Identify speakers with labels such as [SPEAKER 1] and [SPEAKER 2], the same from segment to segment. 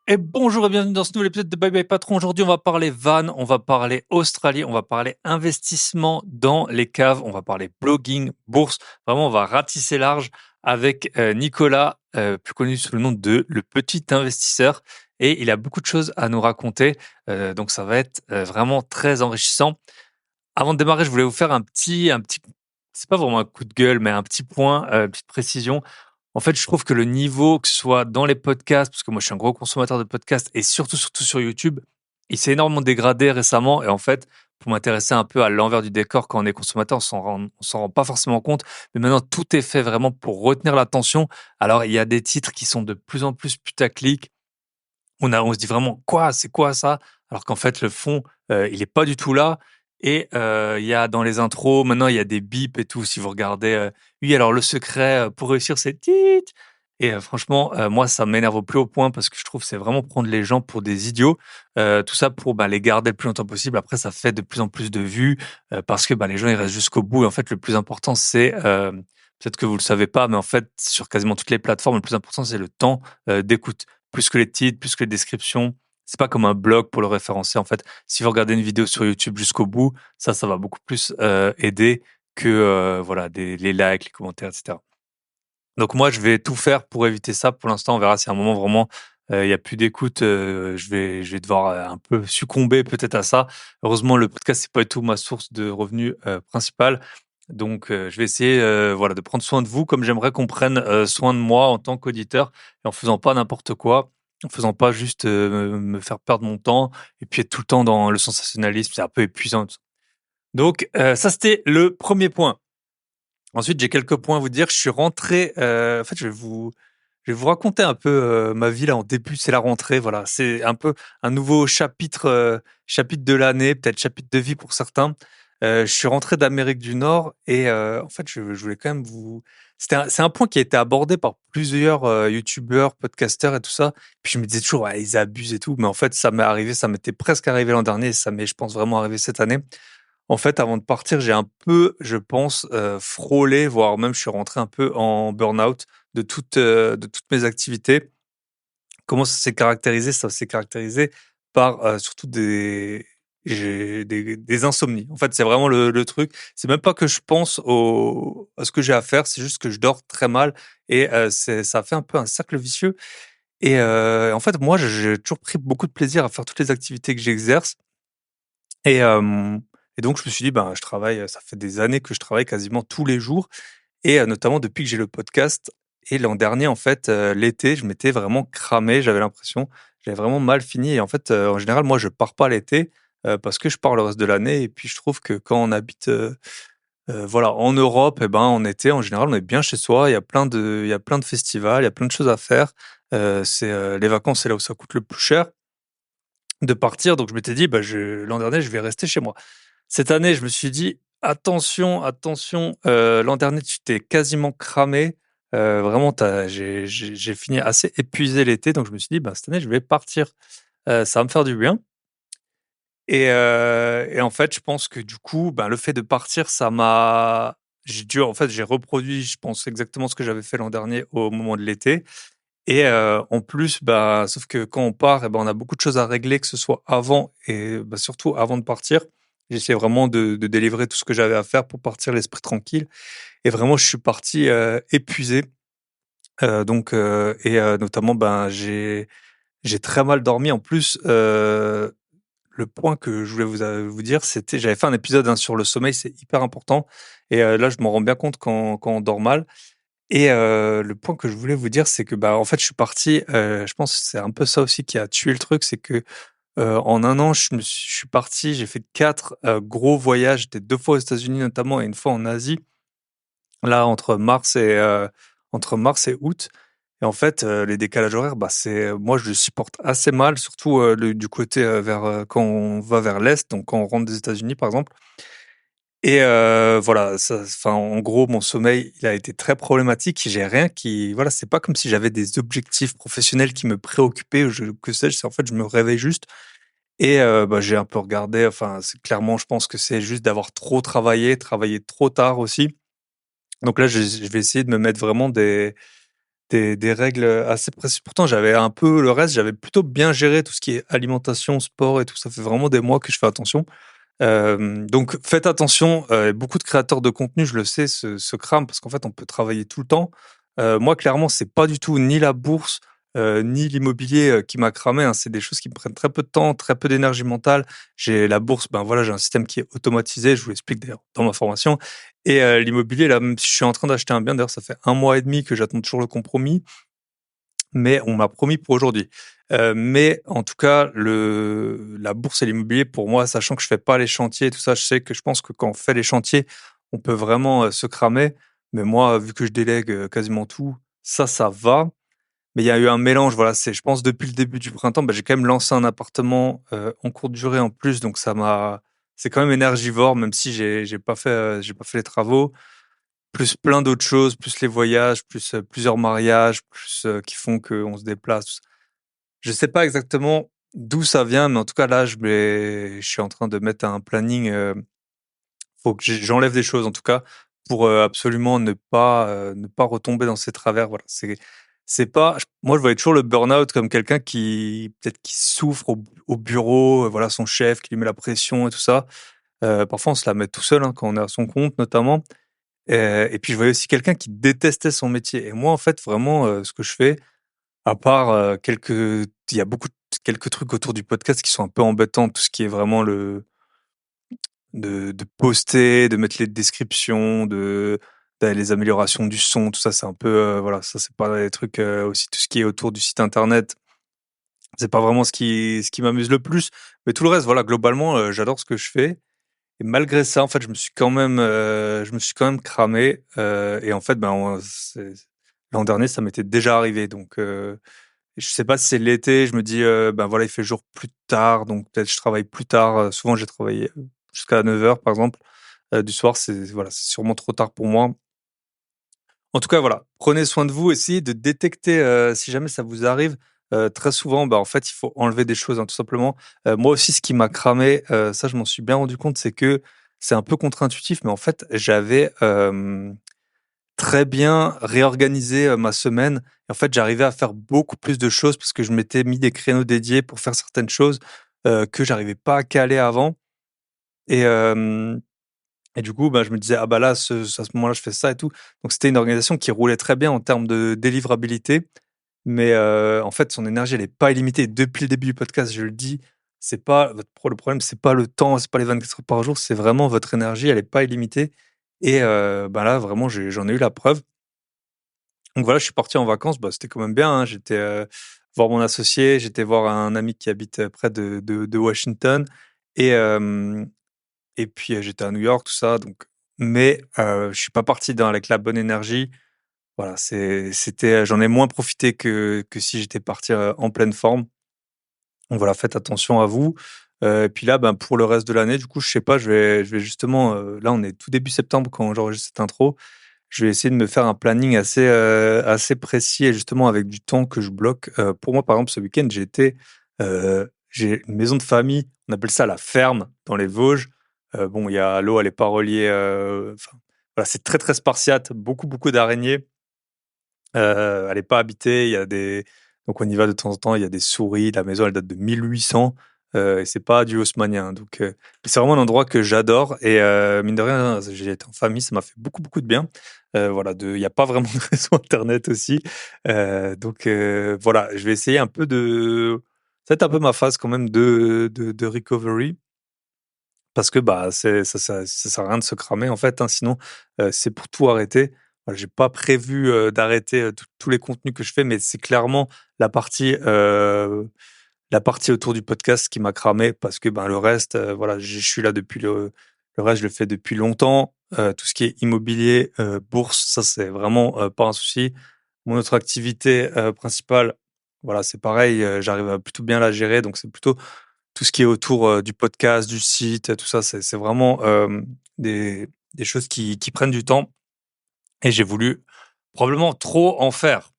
[SPEAKER 1] Et bonjour et bienvenue dans ce nouvel épisode de Bye Bye Patron. Aujourd'hui, on va parler van, on va parler Australie, on va parler investissement dans les caves, on va parler blogging, bourse. Vraiment, on va ratisser large avec Nicolas, plus connu sous le nom de Le Petit Investisseur. Et il a beaucoup de choses à nous raconter. Donc, ça va être vraiment très enrichissant. Avant de démarrer, je voulais vous faire un petit, c'est pas vraiment un coup de gueule, mais un petit point, petite précision. En fait, je trouve que le niveau, que ce soit dans les podcasts, parce que moi je suis un gros consommateur de podcasts et surtout sur YouTube, il s'est énormément dégradé récemment. Et en fait, pour m'intéresser un peu à l'envers du décor quand on est consommateur, on s'en rend pas forcément compte. Mais maintenant, tout est fait vraiment pour retenir l'attention. Alors, il y a des titres qui sont de plus en plus putaclic. On se dit vraiment: «Quoi? C'est quoi ça?» alors qu'en fait le fond, il est pas du tout là. Et il y a dans les intros, maintenant il y a des bips et tout si vous regardez, «Oui, alors le secret, pour réussir c'est tit» et franchement, moi ça m'énerve au plus haut point parce que je trouve que c'est vraiment prendre les gens pour des idiots. Tout ça pour, les garder le plus longtemps possible. Après ça fait de plus en plus de vues, parce que, les gens ils restent jusqu'au bout et en fait le plus important c'est, peut-être que vous le savez pas, mais en fait sur quasiment toutes les plateformes, le plus important c'est le temps, d'écoute. Plus que les titres, plus que les descriptions. C'est pas comme un blog pour le référencer. En fait, si vous regardez une vidéo sur YouTube jusqu'au bout, ça va beaucoup plus aider que voilà les likes, les commentaires, etc. Donc moi, je vais tout faire pour éviter ça. Pour l'instant, on verra si à un moment vraiment il y a plus d'écoute, je vais devoir un peu succomber peut-être à ça. Heureusement, le podcast c'est pas du tout ma source de revenus principale. Donc, je vais essayer, voilà, de prendre soin de vous comme j'aimerais qu'on prenne soin de moi en tant qu'auditeur et en faisant pas n'importe quoi, en faisant pas juste me faire perdre mon temps et puis être tout le temps dans le sensationnalisme, c'est un peu épuisant. Donc, ça c'était le premier point. Ensuite, j'ai quelques points à vous dire. Je suis rentré, en fait, je vais vous raconter un peu, ma vie là en début, c'est la rentrée, voilà. C'est un peu un nouveau chapitre de l'année, peut-être chapitre de vie pour certains. Je suis rentré d'Amérique du Nord et en fait, je voulais quand même vous c'est un point qui a été abordé par plusieurs, youtubeurs, podcasteurs et tout ça. Puis je me disais toujours: «Ouais, ils abusent et tout», mais en fait, ça m'est arrivé, ça m'était presque arrivé l'an dernier et ça m'est, je pense, vraiment arrivé cette année. En fait, avant de partir, j'ai un peu, je pense, frôlé, voire même je suis rentré un peu en burn-out de toutes mes activités. Comment ça s'est caractérisé? Ça s'est caractérisé par, surtout des insomnies. En fait, c'est vraiment le truc. C'est même pas que je pense à ce que j'ai à faire, c'est juste que je dors très mal et ça fait un peu un cercle vicieux et en fait, moi, j'ai toujours pris beaucoup de plaisir à faire toutes les activités que j'exerce et hem et donc je me suis dit: «Ben, je travaille, ça fait des années que je travaille quasiment tous les jours» et notamment depuis que j'ai le podcast et l'an dernier, en fait, l'été, je m'étais vraiment cramé. J'avais l'impression, j'avais vraiment mal fini et en fait, en général, moi, je pars pas l'été, parce que je pars le reste de l'année et puis je trouve que quand on habite, voilà, en Europe et ben, en été, en général, on est bien chez soi. Il y a plein de festivals, il y a plein de choses à faire. Les vacances, c'est là où ça coûte le plus cher de partir donc je m'étais dit: «Bah, l'an dernier, je vais rester chez moi». Cette année, je me suis dit: «Attention, attention, l'an dernier, tu t'es quasiment cramé, vraiment j'ai fini assez épuisé l'été», donc je me suis dit: «Bah, cette année, je vais partir, ça va me faire du bien» et en fait, je pense que du coup, ben, le fait de partir, j'ai reproduit, je pense, exactement ce que j'avais fait l'an dernier au moment de l'été et en plus, bah, sauf que quand on part et ben, on a beaucoup de choses à régler, que ce soit avant et bah, surtout avant de partir. J'essayais vraiment de délivrer tout ce que j'avais à faire pour partir l'esprit tranquille et vraiment je suis parti, épuisé, notamment, ben, j'ai très mal dormi. En plus, le point que je voulais vous dire, c'était j'avais fait un épisode, hein, sur le sommeil, c'est hyper important et là, je m'en rends bien compte quand on dort mal et le point que je voulais vous dire, c'est que, bah, en fait, je suis parti, je pense que c'est un peu ça aussi qui a tué le truc, c'est que, en un an, je suis parti, j'ai fait 4 gros voyages. J'étais 2 fois aux États-Unis notamment et une fois en Asie, là, entre mars et août et en fait, les décalages horaires, bah, moi, je le supporte assez mal, surtout, du côté, quand on va vers l'est, donc quand on rentre des États-Unis, par exemple et voilà, en gros, mon sommeil, il a été très problématique. J'ai rien qui voilà, c'est pas comme si j'avais des objectifs professionnels qui me préoccupaient ou que sais-je, c'est en fait, je me réveille juste et bah, j'ai un peu regardé, enfin, c'est clairement, je pense que c'est juste d'avoir trop travaillé trop tard aussi. Donc là, je vais essayer de me mettre vraiment des règles, assez précises. Pourtant, j'avais un peu le reste, j'avais plutôt bien géré tout ce qui est alimentation, sport et tout. Ça fait vraiment des mois que je fais attention. Donc faites attention, beaucoup de créateurs de contenu, je le sais, se crament parce qu'en fait, on peut travailler tout le temps. Moi, clairement, c'est pas du tout ni la bourse, ni l'immobilier, qui m'a cramé, hein. C'est des choses qui me prennent très peu de temps, très peu d'énergie mentale. J'ai la bourse, ben, voilà, j'ai un système qui est automatisé, je vous l'explique d'ailleurs dans ma formation et l'immobilier, là, même si je suis en train d'acheter un bien, d'ailleurs, ça fait 1 mois et demi que j'attends toujours le compromis, mais on m'a promis pour aujourd'hui. Mais en tout cas, la bourse et l'immobilier, pour moi, sachant que je fais pas les chantiers et tout ça, je pense que quand on fait les chantiers, on peut vraiment se cramer. Mais moi, vu que je délègue quasiment tout, ça va. Mais il y a eu un mélange, voilà, je pense, depuis le début du printemps, bah, j'ai quand même lancé un appartement en courte durée en plus, donc c'est quand même énergivore, même si j'ai pas fait les travaux plus plein d'autres choses, plus les voyages, plus plusieurs mariages, plus qui font qu'on se déplace. Je sais pas exactement d'où ça vient, mais en tout cas là, je suis en train de mettre un planning. Faut que j'enlève des choses en tout cas pour absolument ne pas retomber dans ces travers. Voilà, c'est pas. Moi, je voyais toujours le burn-out comme quelqu'un qui peut-être qui souffre au bureau, voilà, son chef qui lui met la pression et tout ça. Parfois, on se la met tout seul hein, quand on est à son compte, notamment. Et puis je voyais aussi quelqu'un qui détestait son métier et moi en fait vraiment, ce que je fais, à part, il y a quelques trucs autour du podcast qui sont un peu embêtants, tout ce qui est vraiment de poster, de mettre les descriptions, les améliorations du son, tout ça, c'est un peu, voilà, ça c'est pas les trucs, aussi tout ce qui est autour du site internet, c'est pas vraiment ce qui m'amuse le plus. Mais tout le reste, voilà, globalement, j'adore ce que je fais et malgré ça, en fait, je me suis quand même cramé, et en fait, ben, l'an dernier, ça m'était déjà arrivé. Donc, je sais pas si c'est l'été, je me dis, ben voilà, il fait jour plus tard, donc peut-être je travaille plus tard. Souvent, j'ai travaillé jusqu'à 9 heures, par exemple, du soir. Voilà, c'est sûrement trop tard pour moi. En tout cas, voilà, prenez soin de vous, essayez de détecter, si jamais ça vous arrive. Très souvent, bah, en fait, il faut enlever des choses, hein, tout simplement. Moi aussi, ce qui m'a cramé, ça, je m'en suis bien rendu compte, c'est que c'est un peu contre-intuitif, mais en fait, j'avais, très bien réorganisé, ma semaine et en fait, j'arrivais à faire beaucoup plus de choses parce que je m'étais mis des créneaux dédiés pour faire certaines choses, que j'arrivais pas à caler avant et hem et du coup, bah, je me disais: «Ah bah là, à ce moment-là, je fais ça et tout». Donc c'était une organisation qui roulait très bien en termes de délivrabilité, mais en fait, son énergie, elle est pas illimitée. Depuis le début du podcast, je le dis, c'est pas le problème, c'est pas le temps, c'est pas les 24 heures par jour, c'est vraiment votre énergie, elle est pas illimitée et bah, là, vraiment, j'en ai eu la preuve. Donc voilà, je suis parti en vacances, bah, c'était quand même bien, hein. J'étais, voir mon associé, j'étais voir un ami qui habite, près de Washington et hem et puis, j'étais à New York, tout ça donc mais je suis pas parti avec la bonne énergie. Voilà, j'en ai moins profité que si j'étais parti, en pleine forme. Donc voilà, faites attention à vous. Et puis là, ben, pour le reste de l'année, du coup, je sais pas, je vais justement, là, on est tout début septembre quand j'enregistre cette intro. Je vais essayer de me faire un planning assez précis et justement avec du temps que je bloque. Pour moi, par exemple, ce week-end, j'ai une maison de famille, on appelle ça la ferme dans les Vosges. Bon, il y a l'eau, elle est pas reliée, enfin, voilà, c'est très, très spartiate, beaucoup d'araignées. Elle est pas habitée, il y a des donc on y va de temps en temps, il y a des souris, la maison elle date de 1800, et c'est pas du haussmannien donc c'est vraiment un endroit que j'adore et mine de rien, j'ai été en famille, ça m'a fait beaucoup de bien. Voilà, il y a pas vraiment de réseau internet aussi, donc voilà, je vais essayer un peu c'est un peu ma phase quand même de recovery parce que, bah, ça sert à rien de se cramer en fait, hein, sinon, c'est pour tout arrêter. J'ai pas prévu, d'arrêter, tous les contenus que je fais, mais c'est clairement la partie, heu, la partie autour du podcast qui m'a cramé parce que, ben, le reste, voilà, je suis là depuis le reste, je le fais depuis longtemps. Tout ce qui est immobilier, bourse, ça, c'est vraiment, pas un souci. Mon autre activité, principale, voilà, c'est pareil, j'arrive à plutôt bien la gérer, donc c'est plutôt tout ce qui est autour, du podcast, du site, tout ça, c'est vraiment, des choses qui prennent du temps et j'ai voulu probablement trop en faire.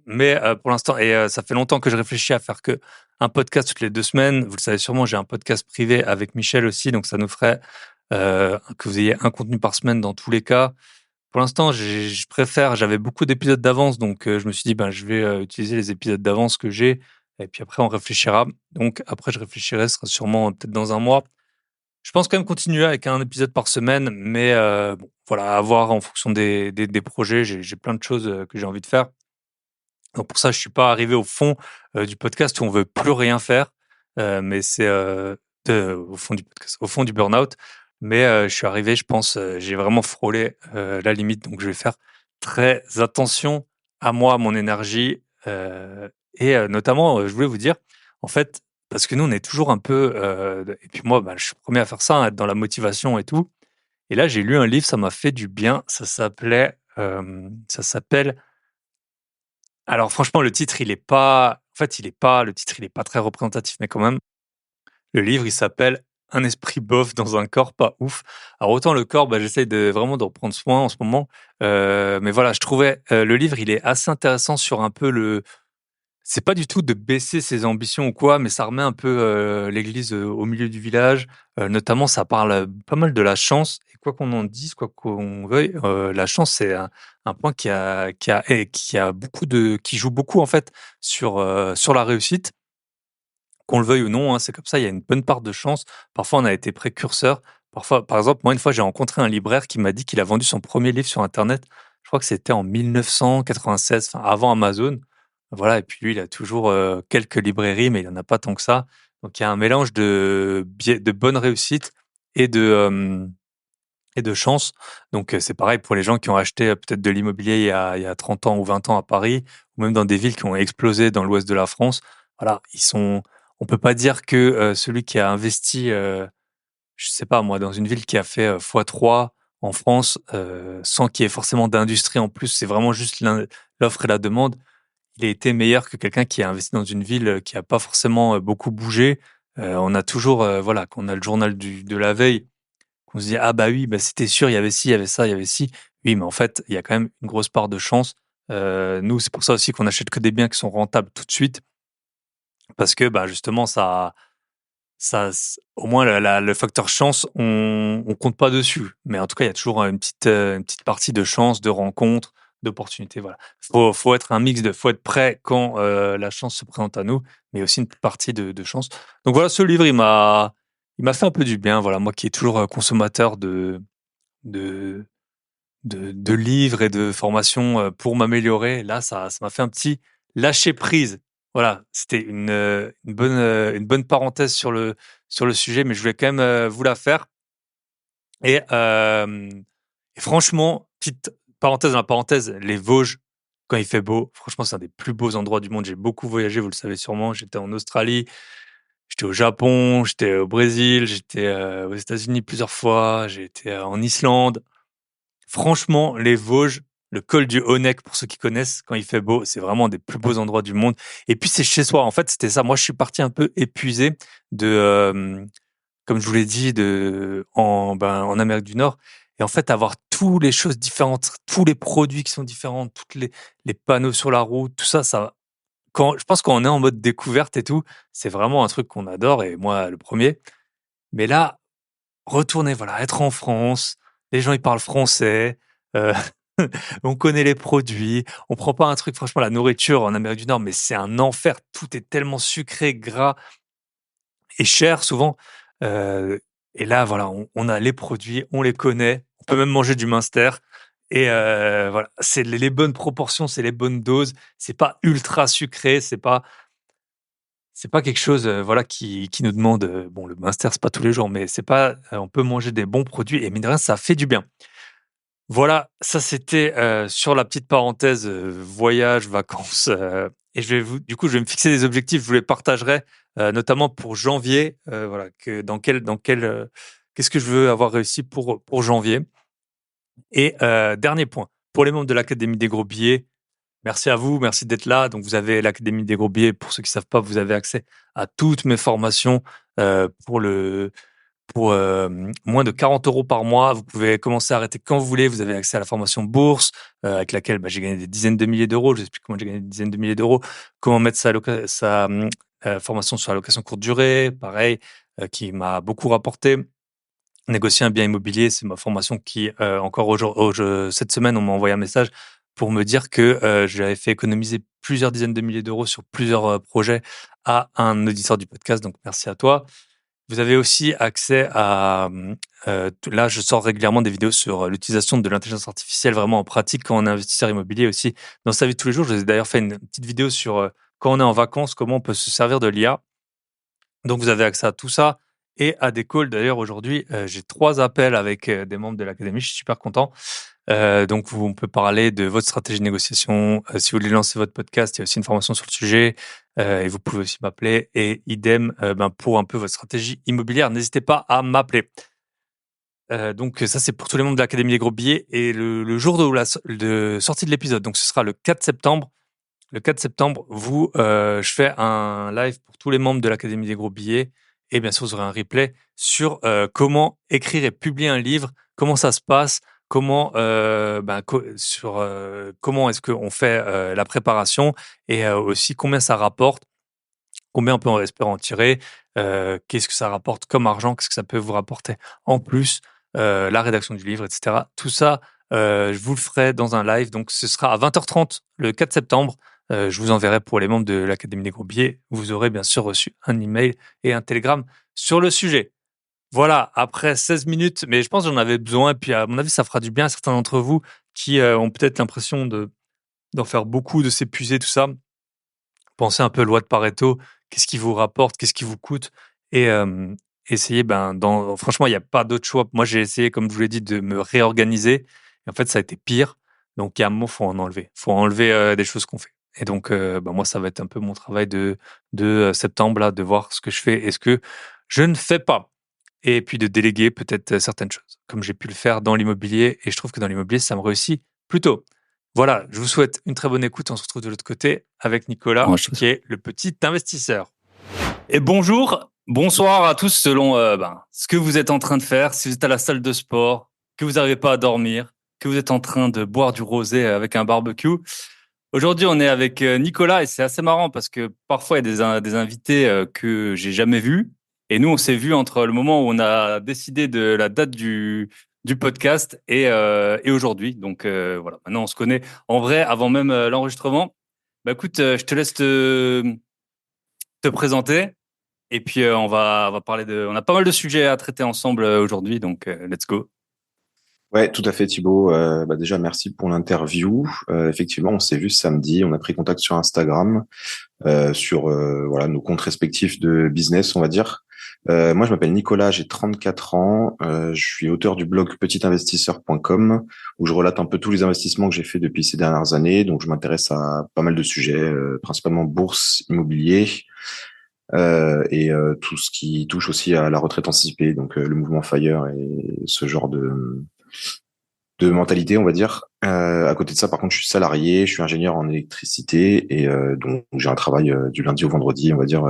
[SPEAKER 1] Mais, pour l'instant ça fait longtemps que je réfléchis à faire que un podcast toutes les 2 semaines. Vous le savez sûrement, j'ai un podcast privé avec Michel aussi, donc ça nous ferait, que vous ayez un contenu par semaine dans tous les cas. pour l'instant, j'avais beaucoup d'épisodes d'avance, donc je me suis dit: «Ben, je vais, utiliser les épisodes d'avance que j'ai et puis après on réfléchira». Donc après je réfléchirai, ce sera sûrement peut-être dans un mois. Je pense quand même continuer avec un épisode par semaine, mais bon, voilà, à voir en fonction des projets. J'ai plein de choses, que j'ai envie de faire. Donc pour ça, je suis pas arrivé au fond, du podcast où on veut plus rien faire, mais c'est, au fond du podcast, au fond du burn-out. Mais, je suis arrivé, je pense, j'ai vraiment frôlé, la limite, donc je vais faire très attention à moi, à mon énergie, et notamment, je voulais vous dire, en fait, parce que nous, on est toujours un peu, et puis moi, bah, je suis le 1er à faire ça, hein, être dans la motivation et tout. Et là, j'ai lu un livre, ça m'a fait du bien, ça s'appelle alors franchement, le titre, il est pas en fait, le titre, il est pas très représentatif, mais quand même, le livre, il s'appelle «Un esprit bof dans un corps pas ouf». Alors autant le corps, bah, j'essaye de vraiment de reprendre soin en ce moment, mais voilà, je trouvais, le livre, il est assez intéressant sur un peu le c'est pas du tout de baisser ses ambitions ou quoi, mais ça remet un peu, l'église, au milieu du village. Notamment, ça parle, pas mal de la chance et quoi qu'on en dise, quoi qu'on veuille, la chance, c'est un point qui joue beaucoup, en fait, sur la réussite. Qu'on le veuille ou non, hein, c'est comme ça, il y a une bonne part de chance. Parfois, on a été précurseur. Parfois, par exemple, moi, une fois, j'ai rencontré un libraire qui m'a dit qu'il a vendu son premier livre sur internet. Je crois que c'était en 1996, enfin, avant Amazon. Voilà, et puis lui, il a toujours, quelques librairies, mais il en a pas tant que ça. Donc il y a un mélange de bonne réussite et de chance. Donc c'est pareil pour les gens qui ont acheté, peut-être de l'immobilier il y a 30 ans ou 20 ans à Paris, ou même dans des villes qui ont explosé dans l'ouest de la France. Voilà, on peut pas dire que, celui qui a investi, je sais pas moi, dans une ville qui a fait, x3 en France, sans qu'il y ait forcément d'industrie en plus, c'est vraiment juste l'offre et la demande. Il a été meilleur que quelqu'un qui a investi dans une ville, qui a pas forcément, beaucoup bougé. On a toujours, voilà, qu'on a le journal de la veille, qu'on se dit: «Ah bah oui, bah c'était sûr, il y avait ci, il y avait ça, il y avait ci». Oui, mais en fait, il y a quand même une grosse part de chance. Nous, c'est pour ça aussi qu'on achète que des biens qui sont rentables tout de suite parce que, bah, justement, au moins le facteur chance, on compte pas dessus. Mais en tout cas, il y a toujours une petite partie de chance, de rencontre, d'opportunité, voilà. Faut être un mix faut être prêt quand, la chance se présente à nous, mais aussi une petite partie de chance. Donc voilà, ce livre, il m'a fait un peu du bien, voilà, moi qui est toujours, consommateur de de livres et de formations, pour m'améliorer. Là, ça m'a fait un petit lâcher prise. Voilà, c'était une bonne parenthèse sur le sujet, mais je voulais quand même, vous la faire et et franchement, petite parenthèse dans la parenthèse, les Vosges, quand il fait beau, franchement, c'est un des plus beaux endroits du monde. J'ai beaucoup voyagé, vous le savez sûrement. J'étais en Australie, j'étais au Japon, j'étais au Brésil, j'étais, aux États-Unis plusieurs fois, j'ai été, en Islande. Franchement, les Vosges, le col du Honeck, pour ceux qui connaissent, quand il fait beau, c'est vraiment un des plus beaux endroits du monde. Et puis c'est chez soi. En fait, c'était ça. Moi, je suis parti un peu épuisé comme je vous l'ai dit, en Amérique du Nord. Et en fait, avoir toutes les choses différentes, tous les produits qui sont différents, toutes les panneaux sur la route, tout ça, je pense quand on est en mode découverte et tout, c'est vraiment un truc qu'on adore. Et moi, le premier. Mais là, retourner, voilà, être en France, les gens ils parlent français, heu, on connaît les produits, on prend pas un truc franchement la nourriture en Amérique du Nord, mais c'est un enfer, tout est tellement sucré, gras et cher souvent, heu et là voilà, on a les produits, on les connaît, on peut même manger du Munster et voilà, c'est les bonnes proportions, c'est les bonnes doses, c'est pas ultra sucré, c'est pas quelque chose, voilà, qui nous demande, bon, le Munster, c'est pas tous les jours, mais c'est pas, on peut manger des bons produits et mine de rien, ça fait du bien. Voilà, ça c'était, sur la petite parenthèse, voyage, vacances, et je vais me fixer des objectifs, je vous les partagerai, notamment pour janvier, voilà, qu'est-ce que je veux avoir réussi pour janvier et dernier point, pour les membres de l'Académie des Gros Billets, merci à vous, merci d'être là. Donc, vous avez l'Académie des Gros Billets. Pour ceux qui savent pas, vous avez accès à toutes mes formations pour moins de 40 € par mois. Vous pouvez commencer à arrêter quand vous voulez. Vous avez accès à la formation bourse avec laquelle bah, j'ai gagné des dizaines de milliers d'euros. Je vous explique comment j'ai gagné des dizaines de milliers d'euros, comment mettre sa formation sur la location courte durée, pareil, qui m'a beaucoup rapporté. Négocier un bien immobilier, c'est ma formation qui, encore cette semaine, on m'a envoyé un message pour me dire que, j'avais fait économiser plusieurs dizaines de milliers d'euros sur plusieurs, projets à un auditeur du podcast, donc merci à toi. Vous avez aussi accès à, là, je sors régulièrement des vidéos sur, l'utilisation de l'intelligence artificielle vraiment en pratique quand on est investisseur immobilier aussi dans sa vie de tous les jours. Je vous ai d'ailleurs fait une petite vidéo sur, quand on est en vacances, comment on peut se servir de l'IA. Donc vous avez accès à tout ça et à des calls. D'ailleurs aujourd'hui, j'ai 3 appels avec, des membres de l'académie, je suis super content. Donc on peut parler de votre stratégie de négociation. Si vous voulez lancer votre podcast, il y a aussi une formation sur le sujet, et vous pouvez aussi m'appeler et idem, pour un peu votre stratégie immobilière, n'hésitez pas à m'appeler. Donc ça, c'est pour tous les membres de l'Académie des Gros Billets et le jour de sortie de l'épisode, donc ce sera le 4 septembre. Le 4 septembre, je fais un live pour tous les membres de l'Académie des Gros Billets et bien sûr, vous aurez un replay sur, comment écrire et publier un livre, comment ça se passe, comment, comment est-ce qu'on fait, la préparation et aussi combien ça rapporte, combien on peut espérer en tirer, qu'est-ce que ça rapporte comme argent, qu'est-ce que ça peut vous rapporter en plus, la rédaction du livre et cetera. Tout ça, je vous le ferai dans un live, donc ce sera à 20h30 le 4 septembre. Je vous enverrai pour les membres de l'Académie des Gros Billets. Vous aurez bien sûr reçu un email et un télégramme sur le sujet. Voilà, après 16 minutes, mais je pense que j'en avais besoin et puis à mon avis, ça fera du bien à certains d'entre vous qui, ont peut-être l'impression d'en faire beaucoup, de s'épuiser, tout ça. Pensez un peu loi de Pareto, qu'est-ce qui vous rapporte, qu'est-ce qui vous coûte et essayez, franchement, il y a pas d'autre choix. Moi, j'ai essayé, comme je vous l'ai dit, de me réorganiser et en fait, ça a été pire. Donc il y a un moment, faut en enlever. Faut enlever, des choses qu'on fait et donc moi, ça va être un peu mon travail de septembre là, de voir ce que je fais et ce que je ne fais pas et puis de déléguer peut-être, certaines choses, comme j'ai pu le faire dans l'immobilier et je trouve que dans l'immobilier, ça me réussit plutôt. Voilà, je vous souhaite une très bonne écoute. On se retrouve de l'autre côté avec Nicolas,
[SPEAKER 2] Ouais,
[SPEAKER 1] qui est le petit investisseur.
[SPEAKER 2] Et bonjour, bonsoir à tous selon ce que vous êtes en train de faire. Si vous êtes à la salle de sport, que vous n'arrivez pas à dormir, que vous êtes en train de boire du rosé avec un barbecue. Aujourd'hui, on est avec Nicolas et c'est assez marrant parce que parfois, il y a des invités que j'ai jamais vus. Et nous, on s'est vus entre le moment où on a décidé de la date du podcast et aujourd'hui. Donc voilà, maintenant, on se connaît en vrai avant même l'enregistrement. Bah écoute, je te laisse te présenter. Et puis on va parler on a pas mal de sujets à traiter ensemble aujourd'hui, donc let's go.
[SPEAKER 3] Ouais, tout à fait, Thibaut. Déjà, merci pour l'interview. Effectivement, on s'est vu samedi. On a pris contact sur Instagram, sur voilà nos comptes respectifs de business, on va dire. Moi, je m'appelle Nicolas, j'ai 34 ans. Je suis auteur du blog petitinvestisseur.com où je relate un peu tous les investissements que j'ai fait depuis ces dernières années. Donc, je m'intéresse à pas mal de sujets, principalement bourse, immobilier. Tout ce qui touche aussi à la retraite anticipée, donc le mouvement FIRE et ce genre de mentalité, on va dire. À côté de ça, par contre, je suis salarié, je suis ingénieur en électricité et donc j'ai un travail du lundi au vendredi, on va dire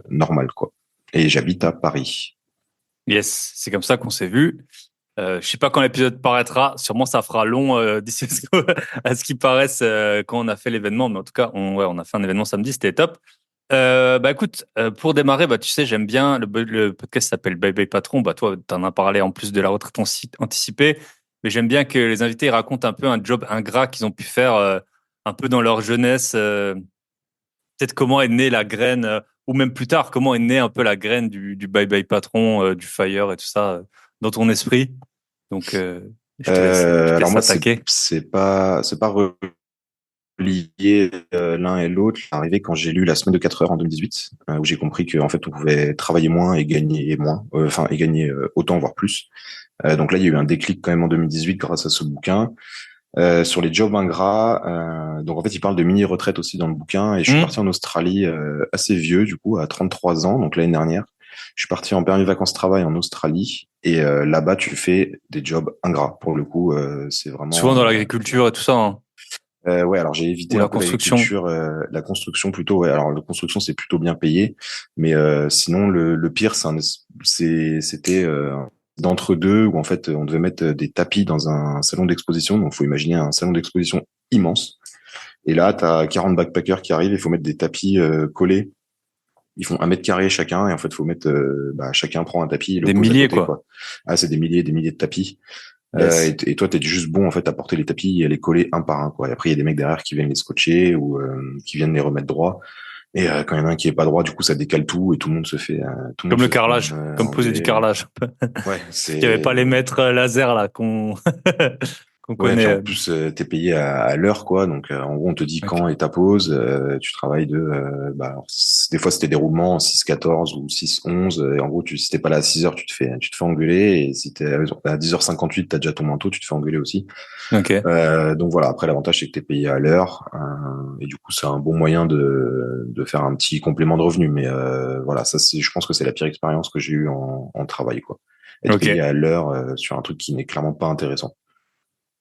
[SPEAKER 3] normal, quoi. Et j'habite à Paris.
[SPEAKER 2] Yes, c'est comme ça qu'on s'est vu. Je sais pas quand l'épisode paraîtra, sûrement ça fera long d'ici à ce qui paraisse quand on a fait l'événement, mais en tout cas, on a fait un événement samedi, c'était top. Bah écoute, pour démarrer, bah tu sais, j'aime bien le podcast s'appelle Bye Bye Patron. Bah toi, t'en as parlé en plus de la retraite anticipée, mais j'aime bien que les invités racontent un peu un job ingrat qu'ils ont pu faire un peu dans leur jeunesse. Peut-être comment est née la graine, ou même plus tard, comment est née un peu la graine du Bye Bye Patron, du Fire et tout ça dans ton esprit. Donc je te
[SPEAKER 3] Alors
[SPEAKER 2] laisse
[SPEAKER 3] moi,
[SPEAKER 2] attaquer.
[SPEAKER 3] c'est pas relié l'un et l'autre. C'est arrivé quand j'ai lu La semaine de 4 heures en 2018, où j'ai compris qu'en fait on pouvait travailler moins et gagner moins, enfin et gagner autant voire plus. Donc là, il y a eu un déclic quand même en 2018 grâce à ce bouquin. Sur les jobs ingrats, donc en fait, il parle de mini-retraite aussi dans le bouquin. Et je suis parti en Australie assez vieux, du coup, à 33 ans, donc l'année dernière. Je suis parti en permis vacances-travail en Australie. Et là-bas, tu fais des jobs ingrats. Pour le coup, c'est
[SPEAKER 2] Souvent
[SPEAKER 3] vraiment...
[SPEAKER 2] dans l'agriculture et tout ça, hein,
[SPEAKER 3] Ouais, alors j'ai évité
[SPEAKER 2] ou
[SPEAKER 3] un
[SPEAKER 2] la
[SPEAKER 3] peu
[SPEAKER 2] construction.
[SPEAKER 3] l'agriculture, la construction plutôt. Ouais, alors la construction c'est plutôt bien payé, mais sinon le pire c'était d'entre-deux où en fait on devait mettre des tapis dans un salon d'exposition. Donc faut imaginer un salon d'exposition immense. Et là t'as 40 backpackers qui arrivent, il faut mettre des tapis collés Ils font 1 m² chacun et en fait, faut mettre, chacun prend un tapis et le
[SPEAKER 2] Des
[SPEAKER 3] pose à
[SPEAKER 2] milliers,
[SPEAKER 3] côté,
[SPEAKER 2] quoi.
[SPEAKER 3] quoi. Ah, c'est des milliers de tapis.
[SPEAKER 2] Yes.
[SPEAKER 3] Et toi, t'es juste bon en fait à porter les tapis et à les coller un par un, quoi. Et après, il y a des mecs derrière qui viennent les scotcher ou qui viennent les remettre droit. Et quand il y en a un qui est pas droit, du coup, ça décale tout et tout le monde
[SPEAKER 2] Comme le
[SPEAKER 3] se fait
[SPEAKER 2] carrelage. Comme poser du
[SPEAKER 3] engueuler.
[SPEAKER 2] carrelage.
[SPEAKER 3] Ouais,
[SPEAKER 2] Parce qu'il n'y avait pas les mètres laser, là, qu'on
[SPEAKER 3] ouais. Puis
[SPEAKER 2] connaît.
[SPEAKER 3] en plus, t'es payé à l'heure, quoi. Donc, en gros, on te dit
[SPEAKER 2] Ok.
[SPEAKER 3] quand est ta pause. Tu travailles alors, des fois, c'était des roulements 6-14 ou 6-11. Et en gros, si t'es pas là à 6 heures, tu te fais engueuler. Et si t'es à 10h58, t'as déjà ton manteau, tu te fais engueuler aussi.
[SPEAKER 2] Ok.
[SPEAKER 3] Donc voilà, après l'avantage c'est que tu es payé à l'heure et du coup c'est un bon moyen de faire un petit complément de revenu. Mais voilà, je pense que c'est la pire expérience que j'ai eue en travail, quoi. Être
[SPEAKER 2] Ok.
[SPEAKER 3] payé à l'heure sur un truc qui n'est clairement pas intéressant.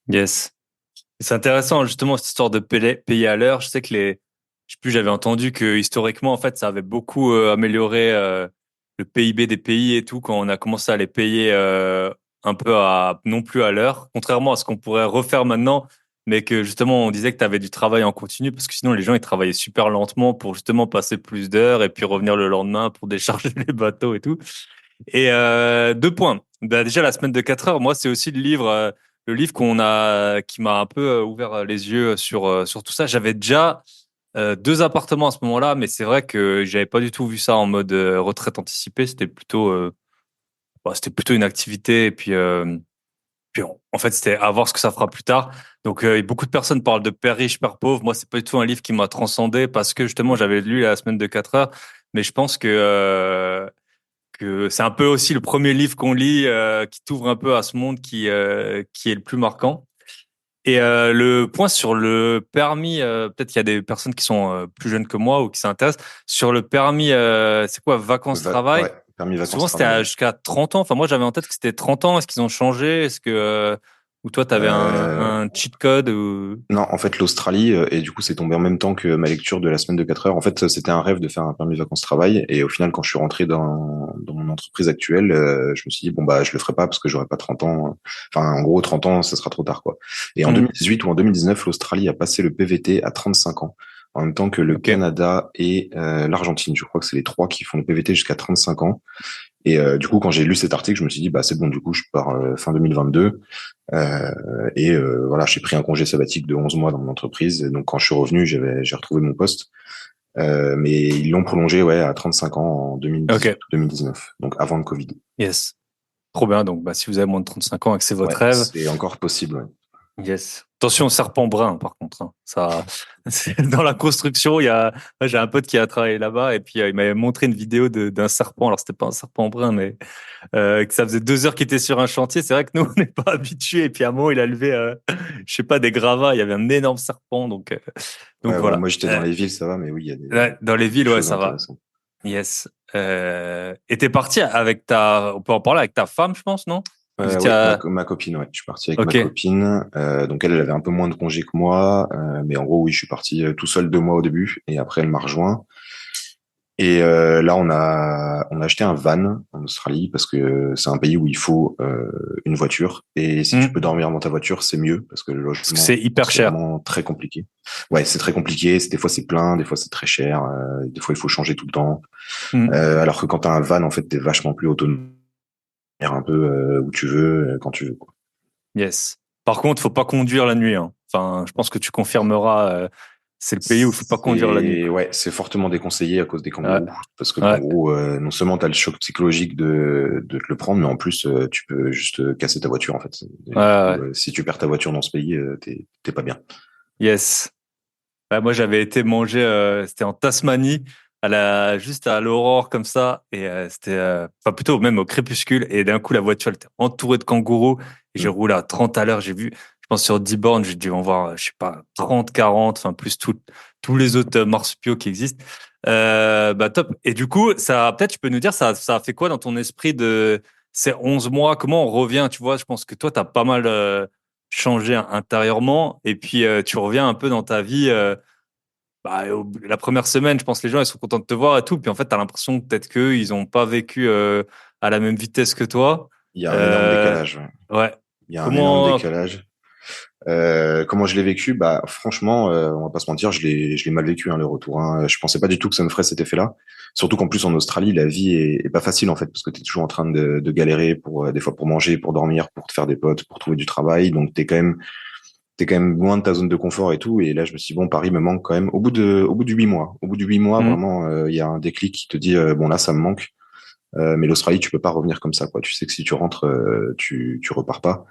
[SPEAKER 2] Yes. C'est intéressant, justement, cette histoire de payer à l'heure. Je sais que je sais plus, j'avais entendu que historiquement, en fait, ça avait beaucoup amélioré le PIB des pays et tout quand on a commencé à les payer un peu non plus à l'heure, contrairement à ce qu'on pourrait refaire maintenant, mais que justement, on disait que tu avais du travail en continu parce que sinon, les gens, ils travaillaient super lentement pour justement passer plus d'heures et puis revenir le lendemain pour décharger les bateaux et tout. Et 2 points. Bah, déjà, la semaine de 4 heures, moi, c'est aussi le livre qui m'a un peu ouvert les yeux sur tout ça. J'avais déjà 2 appartements à ce moment-là, mais c'est vrai que j'avais pas du tout vu ça en mode retraite anticipée. C'était plutôt une activité. Et puis en fait, c'était à voir ce que ça fera plus tard. Donc, beaucoup de personnes parlent de Père riche, Père pauvre. Moi, c'est pas du tout un livre qui m'a transcendé parce que justement, j'avais lu la semaine de 4 heures. Mais je pense que c'est un peu aussi le premier livre qu'on lit qui t'ouvre un peu à ce monde qui est le plus marquant. Et le point sur le permis, peut-être qu'il y a des personnes qui sont plus jeunes que moi ou qui s'intéressent. Sur le permis, c'est quoi, vacances-travail?
[SPEAKER 3] Ouais, permis
[SPEAKER 2] Souvent, c'était
[SPEAKER 3] vacances-travail.
[SPEAKER 2] jusqu'à 30 ans. Enfin, moi, j'avais en tête que c'était 30 ans. Est-ce qu'ils ont changé? Ou toi, tu avais
[SPEAKER 3] Euh,
[SPEAKER 2] un cheat code ou...
[SPEAKER 3] Non, en fait, l'Australie, et du coup, c'est tombé en même temps que ma lecture de la semaine de 4 heures. En fait, c'était un rêve de faire un permis vacances-travail. Et au final, quand je suis rentré dans mon entreprise actuelle, je me suis dit, bon, bah, je le ferai pas parce que j'aurai pas 30 ans. Enfin, en gros, 30 ans, ça sera trop tard, quoi. Et en
[SPEAKER 2] Hmm.
[SPEAKER 3] 2018 ou en 2019, l'Australie a passé le PVT à 35 ans. En même temps que le
[SPEAKER 2] Ok.
[SPEAKER 3] Canada et l'Argentine. Je crois que c'est les trois qui font le PVT jusqu'à 35 ans. Et du coup, quand j'ai lu cet article, je me suis dit, bah, c'est bon, du coup, je pars fin 2022. Voilà, j'ai pris un congé sabbatique de 11 mois dans mon entreprise. Et donc, quand je suis revenu, j'ai retrouvé mon poste. Mais ils l'ont prolongé, ouais, à 35 ans en 2018
[SPEAKER 2] Ok.
[SPEAKER 3] ou 2019, donc avant le Covid.
[SPEAKER 2] Yes. Trop bien. Donc, bah, si vous avez moins de 35 ans et que c'est votre
[SPEAKER 3] Ouais,
[SPEAKER 2] rêve,
[SPEAKER 3] c'est encore possible, ouais.
[SPEAKER 2] yes. Attention au serpent brun, par contre. Hein. Ça, dans la construction, moi, j'ai un pote qui a travaillé là-bas et puis il m'avait montré une vidéo d'un serpent. Alors, c'était pas un serpent brun, mais que ça faisait 2 heures qu'il était sur un chantier. C'est vrai que nous, on n'est pas habitués. Et puis à un moment, il a levé, je sais pas, des gravats. Il y avait un énorme serpent. Donc
[SPEAKER 3] Ouais, ouais,
[SPEAKER 2] voilà.
[SPEAKER 3] moi j'étais dans les villes, ça va, mais oui, il y a
[SPEAKER 2] Ouais, dans les
[SPEAKER 3] des
[SPEAKER 2] villes, ouais,
[SPEAKER 3] choses
[SPEAKER 2] ça va.
[SPEAKER 3] intéressantes.
[SPEAKER 2] Yes. Et t'es parti on peut en parler avec ta femme, je pense, non? Vous étiez
[SPEAKER 3] Oui,
[SPEAKER 2] à...
[SPEAKER 3] ma copine, ouais. Je suis parti avec ma
[SPEAKER 2] Ok.
[SPEAKER 3] copine. Donc elle avait un peu moins de congés que moi, mais en gros, oui, je suis parti tout seul 2 mois au début, et après elle m'a rejoint. Et là, on a acheté un van en Australie parce que c'est un pays où il faut une voiture. Et si tu peux
[SPEAKER 2] Hmm.
[SPEAKER 3] dormir dans ta voiture, c'est mieux parce que le
[SPEAKER 2] Parce que c'est
[SPEAKER 3] logement,
[SPEAKER 2] hyper
[SPEAKER 3] c'est
[SPEAKER 2] cher.
[SPEAKER 3] vraiment très compliqué. Ouais, c'est très compliqué. Des fois, c'est plein, des fois, c'est très cher. Des fois, il faut changer tout le temps.
[SPEAKER 2] Hmm.
[SPEAKER 3] Alors que quand t'as un van, en fait, t'es vachement plus autonome, un peu où tu veux, quand tu veux, quoi.
[SPEAKER 2] Yes. Par contre, faut pas conduire la nuit. Hein. Enfin, je pense que tu confirmeras. C'est le pays où il faut pas conduire la nuit.
[SPEAKER 3] C'est
[SPEAKER 2] Quoi.
[SPEAKER 3] ouais, c'est fortement déconseillé à cause des
[SPEAKER 2] Ouais.
[SPEAKER 3] kangourous, parce que le
[SPEAKER 2] Ouais.
[SPEAKER 3] kangourou, non seulement t'as le choc psychologique de te le prendre, mais en plus tu peux juste casser ta voiture en fait.
[SPEAKER 2] Ouais.
[SPEAKER 3] Et du coup,
[SPEAKER 2] Ouais.
[SPEAKER 3] si tu perds ta voiture dans ce pays, t'es pas bien.
[SPEAKER 2] Yes. Ouais, moi, j'avais été manger. C'était en Tasmanie, juste à l'aurore comme ça, et c'était, enfin plutôt même au crépuscule. Et d'un coup, la voiture elle était entourée de kangourous. Et j'ai
[SPEAKER 3] Mm.
[SPEAKER 2] roulé à 30 à l'heure. J'ai vu, je pense sur 10 bornes, j'ai dû en voir, je sais pas, 30, 40, enfin plus tous les autres marsupiaux qui existent. Bah top. Et du coup, ça, peut-être tu peux nous dire, ça a fait quoi dans ton esprit de ces 11 mois? Comment on revient? Tu vois, je pense que toi, tu as pas mal changé intérieurement. Et puis, tu reviens un peu dans ta vie. La première semaine, je pense que les gens ils sont contents de te voir et tout. Puis en fait, tu as l'impression que peut-être qu'eux, ils n'ont pas vécu à la même vitesse que toi.
[SPEAKER 3] Il y a un énorme
[SPEAKER 2] Euh,
[SPEAKER 3] décalage. Ouais.
[SPEAKER 2] ouais.
[SPEAKER 3] Il y a un énorme
[SPEAKER 2] Comment,
[SPEAKER 3] décalage. Comment je l'ai vécu? Bah, franchement, on va pas se mentir, je l'ai mal vécu, hein, le retour, hein. Je pensais pas du tout que ça me ferait cet effet-là. Surtout qu'en plus, en Australie, la vie est pas facile, en fait, parce que t'es toujours en train de galérer pour, des fois pour manger, pour dormir, pour te faire des potes, pour trouver du travail. Donc, t'es quand même loin de ta zone de confort et tout. Et là, je me suis dit, bon, Paris me manque quand même. Au bout du 8 mois. Au bout du 8 mois,
[SPEAKER 2] Mhm.
[SPEAKER 3] vraiment, il y a un déclic qui te dit, bon, là, ça me manque. Mais l'Australie, tu peux pas revenir comme ça, quoi. Tu sais que si tu rentres, tu repars pas.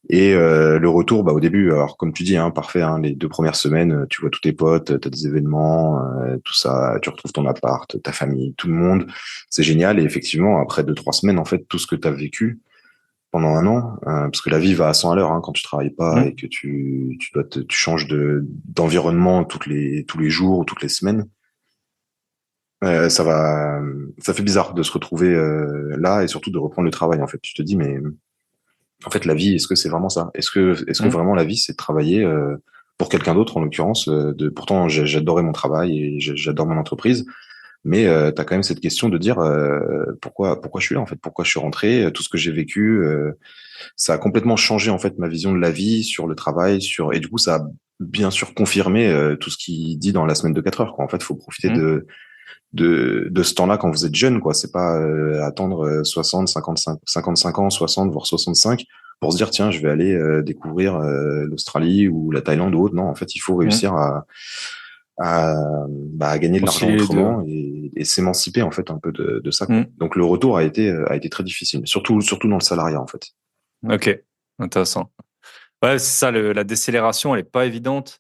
[SPEAKER 3] Et le retour, bah au début, alors comme tu dis, hein, parfait, hein, les 2 premières semaines, tu vois tous tes potes, t'as des événements, tout ça, tu retrouves ton appart, ta famille, tout le monde, c'est génial. Et effectivement, après 2, 3 semaines, en fait, tout ce que t'as vécu pendant un an, parce que la vie va à 100 à l'heure, hein, quand tu travailles pas et
[SPEAKER 2] Mhm.
[SPEAKER 3] que tu changes d'environnement tous les jours ou toutes les semaines, ça fait bizarre de se retrouver là et surtout de reprendre le travail. En fait, tu te dis mais en fait, la vie, est-ce que c'est vraiment ça? Est-ce que
[SPEAKER 2] Mhm.
[SPEAKER 3] vraiment la vie, c'est de travailler pour quelqu'un d'autre, en l'occurrence, pourtant, j'adorais mon travail et j'adore mon entreprise, mais tu as quand même cette question de dire pourquoi je suis là, en fait, pourquoi je suis rentré, tout ce que j'ai vécu, ça a complètement changé, en fait, ma vision de la vie, sur le travail, et du coup, ça a bien sûr confirmé tout ce qu'il dit dans la semaine de 4 heures, quoi. En fait, il faut profiter
[SPEAKER 2] Mhm.
[SPEAKER 3] de ce temps-là quand vous êtes jeune, quoi. C'est pas attendre 60, 55 ans, 60, voire 65 pour se dire, tiens, je vais aller découvrir l'Australie ou la Thaïlande ou autre. Non, en fait, il faut
[SPEAKER 2] Mhm.
[SPEAKER 3] réussiir à gagner de l'argent
[SPEAKER 2] Concilier les deux.
[SPEAKER 3] autrement et s'émanciper, en fait, un peu de ça, quoi.
[SPEAKER 2] Mhm.
[SPEAKER 3] Donc, le retour a été très difficile, surtout dans le salariat, en fait.
[SPEAKER 2] Ok, intéressant. Ouais, c'est ça, la décélération, elle est pas évidente.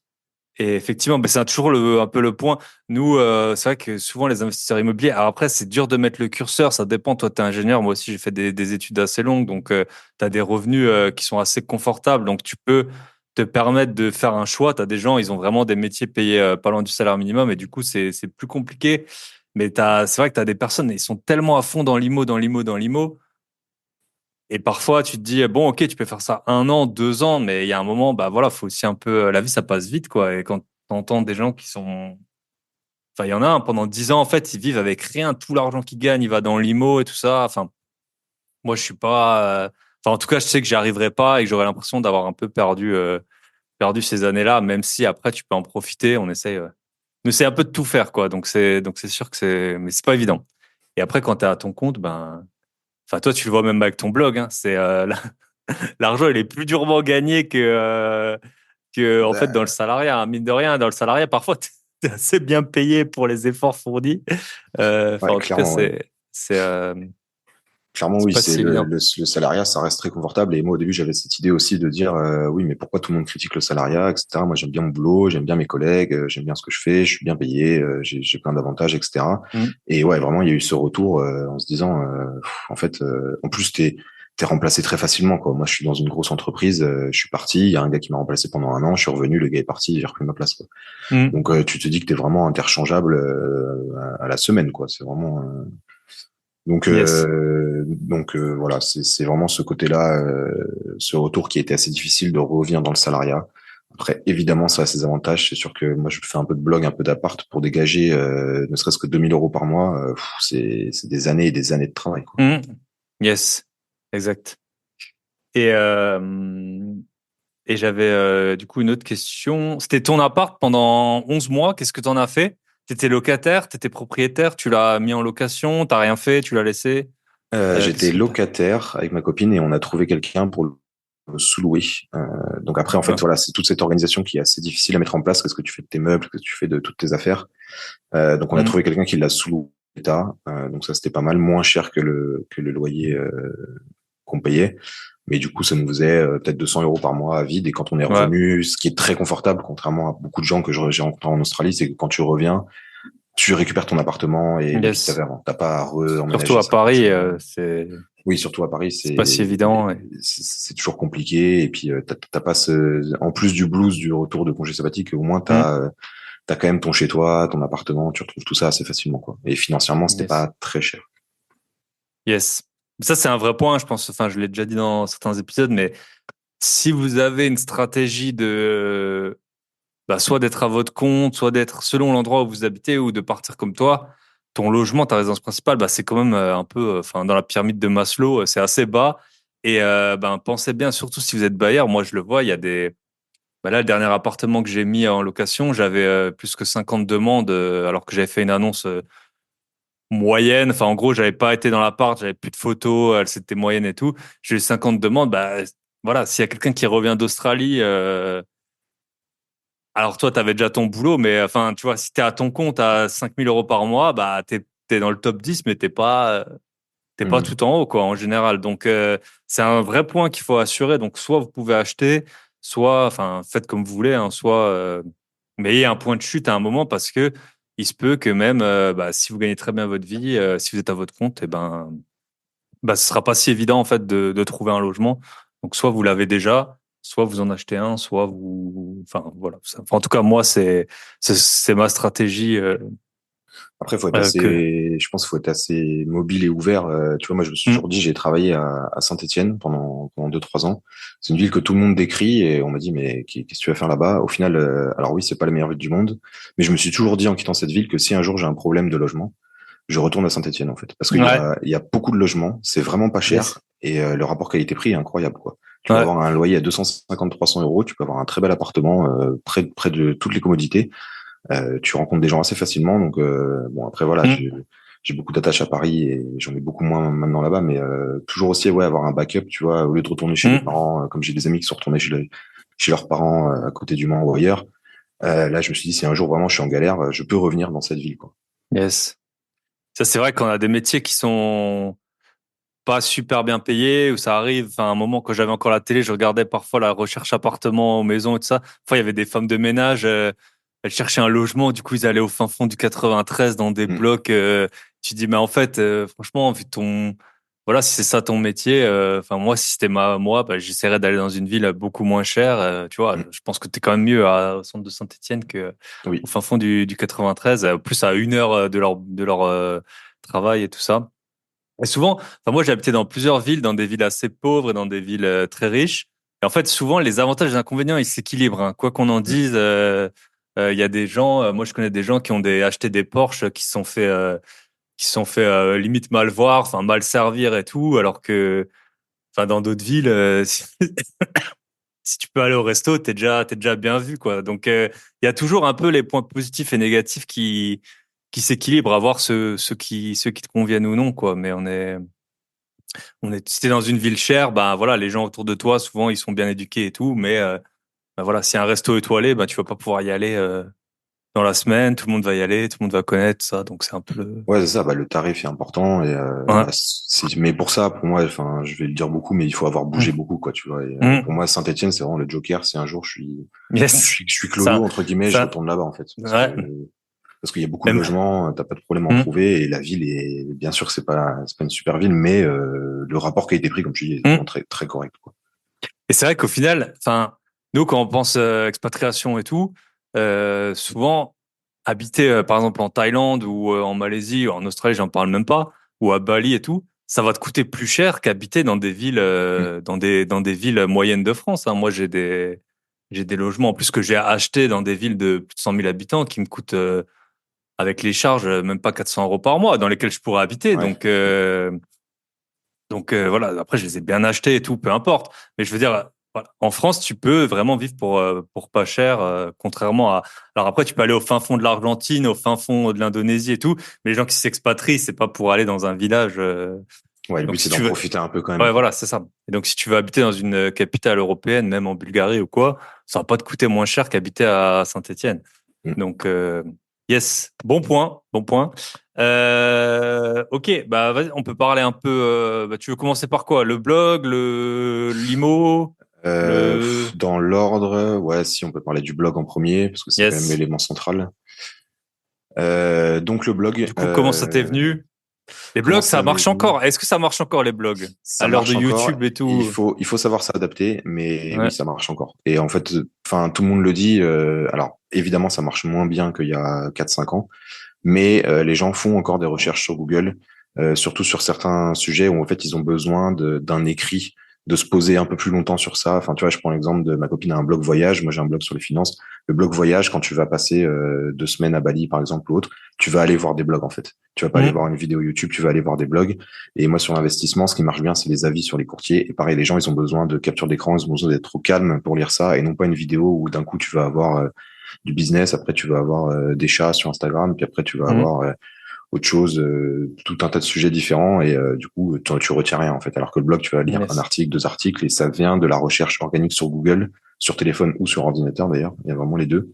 [SPEAKER 2] Et effectivement, ben, c'est toujours un peu le point. Nous, c'est vrai que souvent les investisseurs immobiliers, alors après, c'est dur de mettre le curseur, ça dépend. Toi, tu es ingénieur, moi aussi, j'ai fait des études assez longues, donc tu as des revenus qui sont assez confortables, donc tu peux te permettre de faire un choix. Tu as des gens, ils ont vraiment des métiers payés pas loin du salaire minimum, et du coup, c'est plus compliqué. Mais c'est vrai que tu as des personnes, ils sont tellement à fond dans l'IMO, dans l'IMO, dans l'IMO. Et parfois, tu te dis, bon, ok, tu peux faire ça 1 an, 2 ans, mais il y a un moment, bah voilà, faut aussi un peu, la vie, ça passe vite, quoi. Et quand tu entends des gens qui sont, enfin, il y en a un, pendant 10 ans, en fait, ils vivent avec rien, tout l'argent qu'ils gagnent, il va dans l'IMO et tout ça. Enfin, moi, je suis pas, enfin, en tout cas, je sais que j'y arriverai pas et que j'aurais l'impression d'avoir un peu perdu ces années-là, même si après, tu peux en profiter. On essaie un peu de tout faire, quoi. Donc c'est sûr que mais c'est pas évident. Et après, quand tu es à ton compte, ben, enfin, toi, tu le vois même avec ton blog, hein, l'argent, il est plus durement gagné que en fait, dans le salariat, hein. Mine de rien, dans le salariat, parfois, tu es assez bien payé pour les efforts fournis. Enfin,
[SPEAKER 3] Ouais,
[SPEAKER 2] en tout cas,
[SPEAKER 3] clairement, ouais.
[SPEAKER 2] c'est, euh,
[SPEAKER 3] Clairement,
[SPEAKER 2] c'est
[SPEAKER 3] oui,
[SPEAKER 2] pas
[SPEAKER 3] c'est
[SPEAKER 2] si évident.
[SPEAKER 3] le salariat, ça reste très confortable. Et moi, au début, j'avais cette idée aussi de dire, oui, mais pourquoi tout le monde critique le salariat, etc. Moi, j'aime bien mon boulot, j'aime bien mes collègues, j'aime bien ce que je fais, je suis bien payé, j'ai plein d'avantages, etc.
[SPEAKER 2] Mm.
[SPEAKER 3] Et ouais, vraiment, il y a eu ce retour en se disant, en fait, en plus, t'es remplacé très facilement, quoi. Moi, je suis dans une grosse entreprise, je suis parti, il y a un gars qui m'a remplacé pendant un an, je suis revenu, le gars est parti, j'ai repris ma place, quoi.
[SPEAKER 2] Mm.
[SPEAKER 3] Donc, tu te dis que t'es vraiment interchangeable à la semaine, quoi. C'est vraiment.
[SPEAKER 2] Yes.
[SPEAKER 3] Voilà, c'est vraiment ce côté-là, ce retour qui a été assez difficile de revenir dans le salariat. Après, évidemment, ça a ses avantages. C'est sûr que moi, je fais un peu de blog, un peu d'appart pour dégager, ne serait-ce que 2 000 € par mois. C'est des années et des années de travail, quoi.
[SPEAKER 2] Mm. Yes. Exact. Et, euh, et j'avais du coup une autre question. C'était ton appart pendant 11 mois. Qu'est-ce que tu en as fait? T'étais locataire, t'étais propriétaire, tu l'as mis en location, t'as rien fait, tu l'as laissé.
[SPEAKER 3] J'étais
[SPEAKER 2] Qu'est-ce que t'as...
[SPEAKER 3] locataire avec ma copine et on a trouvé quelqu'un pour le sous-louer. Donc après, en fait,
[SPEAKER 2] Ah.
[SPEAKER 3] voilà, c'est toute cette organisation qui est assez difficile à mettre en place. Qu'est-ce que tu fais de tes meubles? Qu'est-ce que tu fais de toutes tes affaires? Donc on a
[SPEAKER 2] Mm.
[SPEAKER 3] trouvé quelqu'un qui l'a sous l'État. Donc ça c'était pas mal, moins cher que le loyer qu'on payait. Mais du coup, ça nous faisait peut-être 200 € par mois à vide. Et quand on est
[SPEAKER 2] Ouais.
[SPEAKER 3] revenu, ce qui est très confortable, contrairement à beaucoup de gens que j'ai rencontrés en Australie, c'est que quand tu reviens, tu récupères ton appartement et la vie que
[SPEAKER 2] Yes.
[SPEAKER 3] t'avais avant. T'as pas à
[SPEAKER 2] Surtout
[SPEAKER 3] re-emménager,
[SPEAKER 2] à
[SPEAKER 3] ça coûte
[SPEAKER 2] Paris,
[SPEAKER 3] cher. Oui, surtout à Paris,
[SPEAKER 2] c'est pas si évident. Ouais.
[SPEAKER 3] c'est toujours compliqué. Et puis t'as pas en plus du blues du retour de congé sabbatique, au moins
[SPEAKER 2] Mm.
[SPEAKER 3] t'as quand même ton chez toi, ton appartement, tu retrouves tout ça assez facilement, quoi. Et financièrement, c'était
[SPEAKER 2] Yes.
[SPEAKER 3] pas très cher.
[SPEAKER 2] Yes. Ça, c'est un vrai point, je pense. Enfin, je l'ai déjà dit dans certains épisodes, mais si vous avez une stratégie de, bah, soit d'être à votre compte, soit d'être selon l'endroit où vous habitez ou de partir comme toi, ton logement, ta résidence principale, bah, c'est quand même un peu, enfin, dans la pyramide de Maslow, c'est assez bas. Et pensez bien, surtout si vous êtes bailleur, moi je le vois, il y a des... là, le dernier appartement que j'ai mis en location, j'avais plus que 50 demandes, alors que j'avais fait une annonce moyenne. Enfin, en gros, j'avais pas été dans l'appart, j'avais plus de photos, c'était moyenne et tout. J'ai eu 50 demandes. Voilà, s'il y a quelqu'un qui revient d'Australie, alors toi, t'avais déjà ton boulot, mais enfin, tu vois, si t'es à ton compte à 5 000 € par mois, t'es dans le top 10, mais t'es pas tout en haut, quoi, en général. Donc, c'est un vrai point qu'il faut assurer. Donc, soit vous pouvez acheter, soit, enfin, faites comme vous voulez, hein, soit, mais il y a un point de chute à un moment parce que il se peut que même, si vous gagnez très bien votre vie, si vous êtes à votre compte, ce sera pas si évident, en fait, de trouver un logement. Donc, soit vous l'avez déjà, soit vous en achetez un, soit enfin, voilà. Enfin, en tout cas, moi, c'est ma stratégie,
[SPEAKER 3] Après, faut être
[SPEAKER 2] que,
[SPEAKER 3] je pense, qu'il faut être assez mobile et ouvert. Tu vois, moi, je me suis
[SPEAKER 2] Hmm.
[SPEAKER 3] toujours dit, j'ai travaillé à Saint-Étienne pendant 2, 3 ans. C'est une ville que tout le monde décrit et on m'a dit, mais qu'est-ce que tu vas faire là-bas? Au final, alors oui, c'est pas la meilleure ville du monde, mais je me suis toujours dit en quittant cette ville que si un jour j'ai un problème de logement, je retourne à Saint-Étienne en fait, parce
[SPEAKER 2] Ouais.
[SPEAKER 3] il y a beaucoup de logements, c'est vraiment pas
[SPEAKER 2] Yes.
[SPEAKER 3] cher et le rapport qualité-prix est incroyable quoi. Tu peux
[SPEAKER 2] Ouais.
[SPEAKER 3] avoir un loyer à 250, 300 €, tu peux avoir un très bel appartement près de toutes les commodités. Tu rencontres des gens assez facilement. Donc bon après voilà,
[SPEAKER 2] Hmm.
[SPEAKER 3] j'ai beaucoup d'attaches à Paris et j'en ai beaucoup moins maintenant là-bas, mais toujours aussi ouais avoir un backup, tu vois, au lieu de retourner chez les
[SPEAKER 2] Hmm.
[SPEAKER 3] parents, comme j'ai des amis qui sont retournés chez leurs parents à côté du Mans ou ailleurs. Là je me suis dit si un jour vraiment je suis en galère, je peux revenir dans cette ville quoi.
[SPEAKER 2] Yes. Ça, c'est vrai qu'on a des métiers qui sont pas super bien payés, où ça arrive. Enfin, à un moment, quand j'avais encore la télé, je regardais parfois la recherche appartement, maison et tout ça. Parfois, il y avait des femmes de ménage, elles cherchaient un logement, du coup, ils allaient au fin fond du 93 dans des
[SPEAKER 3] Mm.
[SPEAKER 2] blocs. Tu dis, mais en fait, franchement, vu ton, voilà, si c'est ça ton métier, enfin, moi, si c'était moi, j'essaierais d'aller dans une ville beaucoup moins chère. Tu vois,
[SPEAKER 3] Mm.
[SPEAKER 2] je pense que tu es quand même mieux au centre de Saint-Étienne que au
[SPEAKER 3] Oui.
[SPEAKER 2] fin fond du 93, plus à 1 heure de leur travail et tout ça. Et souvent, enfin moi j'ai habité dans plusieurs villes, dans des villes assez pauvres et dans des villes très riches. Et en fait, souvent les avantages et les inconvénients, ils s'équilibrent, hein. Quoi qu'on en
[SPEAKER 3] Mm.
[SPEAKER 2] dise, il y a des gens, moi je connais des gens qui ont acheté des Porsche qui se sont fait limite mal voir, enfin mal servir et tout, alors que, enfin dans d'autres villes, si tu peux aller au resto, t'es déjà bien vu, quoi. Donc, il y a toujours un peu les points positifs et négatifs qui s'équilibrent, à voir ceux qui te conviennent ou non, quoi. Mais si t'es dans une ville chère, ben voilà, les gens autour de toi, souvent, ils sont bien éduqués et tout, mais voilà, si un resto étoilé, ben tu vas pas pouvoir y aller dans la semaine, tout le monde va y aller, tout le monde va connaître ça, donc c'est un peu le...
[SPEAKER 3] Ouais, c'est ça, bah, le tarif est important et
[SPEAKER 2] Ouais.
[SPEAKER 3] mais pour ça, pour moi, enfin, je vais le dire beaucoup, mais il faut avoir bougé
[SPEAKER 2] Mm.
[SPEAKER 3] beaucoup, quoi, tu vois. Et, pour
[SPEAKER 2] Mm.
[SPEAKER 3] moi, Saint-Étienne, c'est vraiment le joker. Si un jour
[SPEAKER 2] Yes.
[SPEAKER 3] je suis clodo
[SPEAKER 2] Ça,
[SPEAKER 3] entre guillemets, je
[SPEAKER 2] ça,
[SPEAKER 3] retourne là-bas en fait,
[SPEAKER 2] ouais.
[SPEAKER 3] parce qu'il y a beaucoup de
[SPEAKER 2] Même.
[SPEAKER 3] logements, t'as pas de problème à en
[SPEAKER 2] Mm.
[SPEAKER 3] trouver et la ville est, bien sûr, que c'est pas une super ville, mais le rapport qualité-prix, comme tu dis, est vraiment
[SPEAKER 2] Mm.
[SPEAKER 3] très très correct, quoi.
[SPEAKER 2] Et c'est vrai qu'au final, enfin, nous, quand on pense expatriation et tout, souvent, habiter, par exemple, en Thaïlande ou en Malaisie ou en Australie, j'en parle même pas, ou à Bali et tout, ça va te coûter plus cher qu'habiter dans des villes,
[SPEAKER 3] Mm.
[SPEAKER 2] dans des villes moyennes de France, hein. Moi, j'ai des logements, en plus que j'ai achetés dans des villes de plus de 100 000 habitants qui me coûtent, avec les charges, même pas 400 € par mois, dans lesquels je pourrais habiter.
[SPEAKER 3] Ouais.
[SPEAKER 2] Donc, voilà, après, je les ai bien achetés et tout, peu importe. Mais je veux dire, voilà, en France, tu peux vraiment vivre pour pas cher, contrairement à... Alors après, tu peux aller au fin fond de l'Argentine, au fin fond de l'Indonésie et tout, mais les gens qui s'expatrient, c'est pas pour aller dans un village.
[SPEAKER 3] Ouais, le but
[SPEAKER 2] Donc,
[SPEAKER 3] c'est
[SPEAKER 2] si
[SPEAKER 3] d'en
[SPEAKER 2] tu veux...
[SPEAKER 3] profiter un peu quand même,
[SPEAKER 2] Ouais,
[SPEAKER 3] quoi.
[SPEAKER 2] voilà, c'est ça. Et donc, si tu veux habiter dans une capitale européenne, même en Bulgarie ou quoi, ça va pas te coûter moins cher qu'habiter à Saint-Étienne.
[SPEAKER 3] Mm.
[SPEAKER 2] Donc, yes, bon point, bon point. Ok, bah vas-y, on peut parler un peu. Tu veux commencer par quoi? Le blog, le l'IMO, le...
[SPEAKER 3] Dans l'ordre, ouais, si on peut parler du blog en premier, parce que c'est quand même
[SPEAKER 2] Yes.
[SPEAKER 3] l'élément central. Donc le blog,
[SPEAKER 2] Du coup, comment ça t'est venu? Les
[SPEAKER 3] comment
[SPEAKER 2] blogs, ça
[SPEAKER 3] ça m'est
[SPEAKER 2] marche
[SPEAKER 3] venu?
[SPEAKER 2] encore. Est-ce que ça marche encore les blogs à
[SPEAKER 3] Ça
[SPEAKER 2] l'heure de
[SPEAKER 3] marche encore.
[SPEAKER 2] YouTube et tout?
[SPEAKER 3] Il faut savoir s'adapter, mais oui,
[SPEAKER 2] Ouais.
[SPEAKER 3] ça marche encore. Et en fait, enfin, tout le monde le dit. Alors, évidemment, ça marche moins bien qu'il y a 4, 5 ans, mais les gens font encore des recherches sur Google, surtout sur certains sujets où en fait ils ont besoin d'un écrit de se poser un peu plus longtemps sur ça. Enfin, tu vois, je prends l'exemple de ma copine a un blog voyage, moi j'ai un blog sur les finances. Le blog voyage, quand tu vas passer 2 semaines à Bali, par exemple, ou autre, tu vas aller voir des blogs en fait. Tu vas pas aller
[SPEAKER 2] Mm.
[SPEAKER 3] voir une vidéo YouTube, tu vas aller voir des blogs. Et moi, sur l'investissement, ce qui marche bien, c'est les avis sur les courtiers. Et pareil, les gens, ils ont besoin de capture d'écran, ils ont besoin d'être trop calmes pour lire ça, et non pas une vidéo où d'un coup tu vas avoir du business, après tu vas avoir des chats sur Instagram, puis après tu vas
[SPEAKER 2] Mm.
[SPEAKER 3] avoir autre chose, tout un tas de sujets différents, et du coup tu retiens rien en fait. Alors que le blog, tu vas lire un
[SPEAKER 2] Yes.
[SPEAKER 3] article, 2 articles, et ça vient de la recherche organique sur Google, sur téléphone ou sur ordinateur d'ailleurs. Il y a vraiment les deux.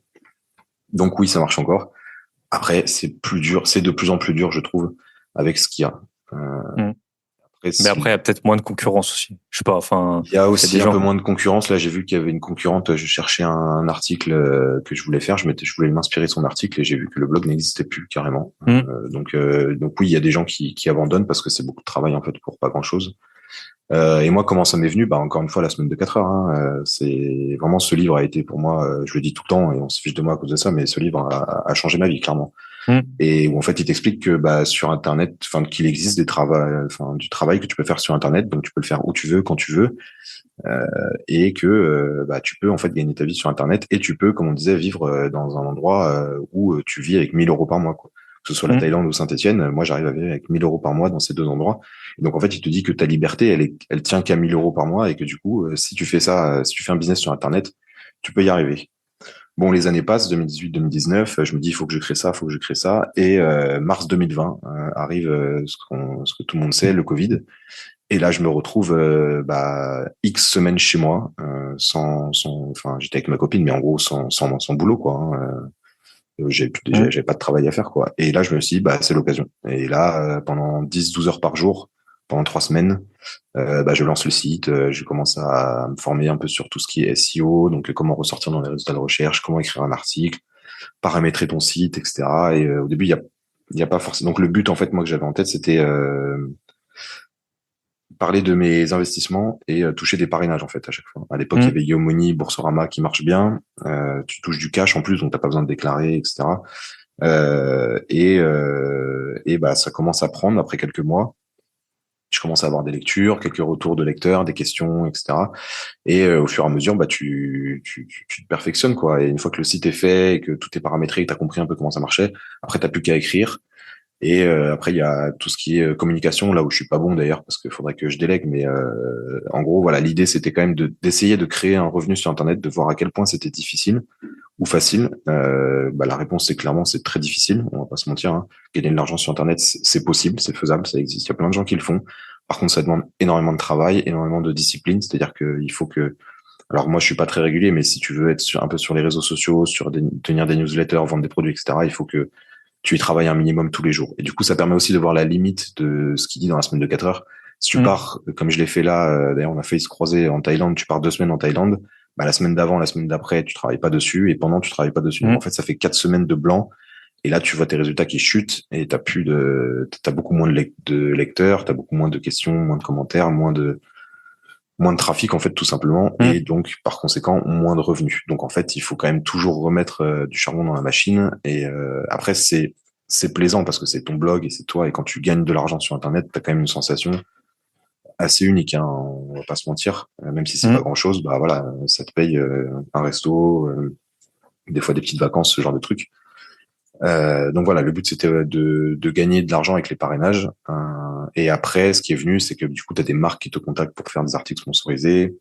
[SPEAKER 3] Donc oui, ça marche encore. Après, c'est plus dur, c'est de plus en plus dur, je trouve, avec ce qu'il y a.
[SPEAKER 2] Mm.
[SPEAKER 3] Après,
[SPEAKER 2] Mais après, il y a peut-être moins de concurrence aussi. Je sais pas, enfin,
[SPEAKER 3] il y a
[SPEAKER 2] il y a des
[SPEAKER 3] aussi un peu
[SPEAKER 2] gens.
[SPEAKER 3] moins de concurrence. Là, j'ai vu qu'il y avait une concurrente. Je cherchais un article que je voulais faire. Je voulais m'inspirer de son article et j'ai vu que le blog n'existait plus carrément.
[SPEAKER 2] Mm.
[SPEAKER 3] Donc oui, il y a des gens qui abandonnent parce que c'est beaucoup de travail en fait pour pas grand-chose. Et moi, comment ça m'est venu? Bah encore une fois, la semaine de 4 heures. Hein. C'est vraiment, ce livre a été pour moi. Je le dis tout le temps et on se fiche de moi à cause de ça, mais ce livre a changé ma vie clairement.
[SPEAKER 2] Mm.
[SPEAKER 3] Et où en fait il t'explique que bah sur Internet, enfin qu'il existe du travail que tu peux faire sur Internet, donc tu peux le faire où tu veux, quand tu veux, et que bah tu peux en fait gagner ta vie sur Internet, et tu peux, comme on disait, vivre dans un endroit où tu vis avec 1 000 euros par mois, quoi. Que ce soit la
[SPEAKER 2] Mm.
[SPEAKER 3] Thaïlande ou Saint-Étienne, moi j'arrive à vivre avec 1 000 euros par mois dans ces 2 endroits. Et donc en fait il te dit que ta liberté elle tient qu'à 1 000 euros par mois, et que du coup si tu fais ça, si tu fais un business sur Internet, tu peux y arriver. Bon, les années passent, 2018, 2019, je me dis, il faut que je crée ça, il faut que je crée ça. Et mars 2020 arrive ce que tout le monde sait, le Covid. Et là, je me retrouve X semaines chez moi, enfin, j'étais avec ma copine, mais en gros, sans boulot, quoi. Hein.
[SPEAKER 2] Mm.
[SPEAKER 3] J'avais pas de travail à faire, quoi. Et là, je me suis dit, bah, c'est l'occasion. Et là, pendant 10-12 heures par jour, pendant 3 semaines, je lance le site, je commence à me former un peu sur tout ce qui est SEO, donc comment ressortir dans les résultats de recherche, comment écrire un article, paramétrer ton site, etc. Et au début, il y a pas forcément. Donc le but, en fait, moi que j'avais en tête, c'était parler de mes investissements et toucher des parrainages en fait à chaque fois. À l'époque, il y
[SPEAKER 2] Mm.
[SPEAKER 3] avait Yomoni, Boursorama qui marche bien. Tu touches du cash en plus, donc t'as pas besoin de déclarer, etc. Et bah ça commence à prendre après quelques mois. Je commence à avoir des lectures, quelques retours de lecteurs, des questions, etc. Et au fur et à mesure, bah tu te perfectionnes quoi. Et une fois que le site est fait et que tout est paramétré, que t'as compris un peu comment ça marchait, après t'as plus qu'à écrire. Et après, il y a tout ce qui est communication, là où je suis pas bon d'ailleurs, parce qu'il faudrait que je délègue. Mais en gros, voilà, l'idée, c'était quand même d'essayer de créer un revenu sur Internet, de voir à quel point c'était difficile ou facile. La réponse, c'est clairement, c'est très difficile. On va pas se mentir. Hein. Gagner de l'argent sur Internet, c'est possible, c'est faisable, ça existe. Il y a plein de gens qui le font. Par contre, ça demande énormément de travail, énormément de discipline. C'est-à-dire qu'il faut que alors moi, je suis pas très régulier, mais si tu veux être un peu sur les réseaux sociaux, tenir des newsletters, vendre des produits, etc., il faut que tu y travailles un minimum tous les jours. Et du coup, ça permet aussi de voir la limite de ce qu'il dit dans la semaine de 4 heures. Si tu
[SPEAKER 2] Mm.
[SPEAKER 3] pars, comme je l'ai fait là, d'ailleurs, on a failli se croiser en Thaïlande, tu pars 2 semaines en Thaïlande, bah, la semaine d'avant, la semaine d'après, tu travailles pas dessus, et pendant, tu travailles pas dessus. Donc, en
[SPEAKER 2] Mm.
[SPEAKER 3] fait, ça fait 4 semaines de blanc. Et là, tu vois tes résultats qui chutent, et t'as beaucoup moins de lecteurs, t'as beaucoup moins de questions, moins de commentaires, moins de trafic en fait tout simplement, et
[SPEAKER 2] Mm.
[SPEAKER 3] donc par conséquent moins de revenus. Donc en fait il faut quand même toujours remettre du charbon dans la machine, et après c'est plaisant parce que c'est ton blog et c'est toi, et quand tu gagnes de l'argent sur internet, t'as quand même une sensation assez unique, hein, on va pas se mentir. Même si c'est pas
[SPEAKER 2] Mm.
[SPEAKER 3] grand chose, bah voilà, ça te paye un resto, des fois des petites vacances, ce genre de trucs. Donc voilà, le but c'était de gagner de l'argent avec les parrainages. Et après, ce qui est venu, c'est que du coup, tu as des marques qui te contactent pour faire des articles sponsorisés.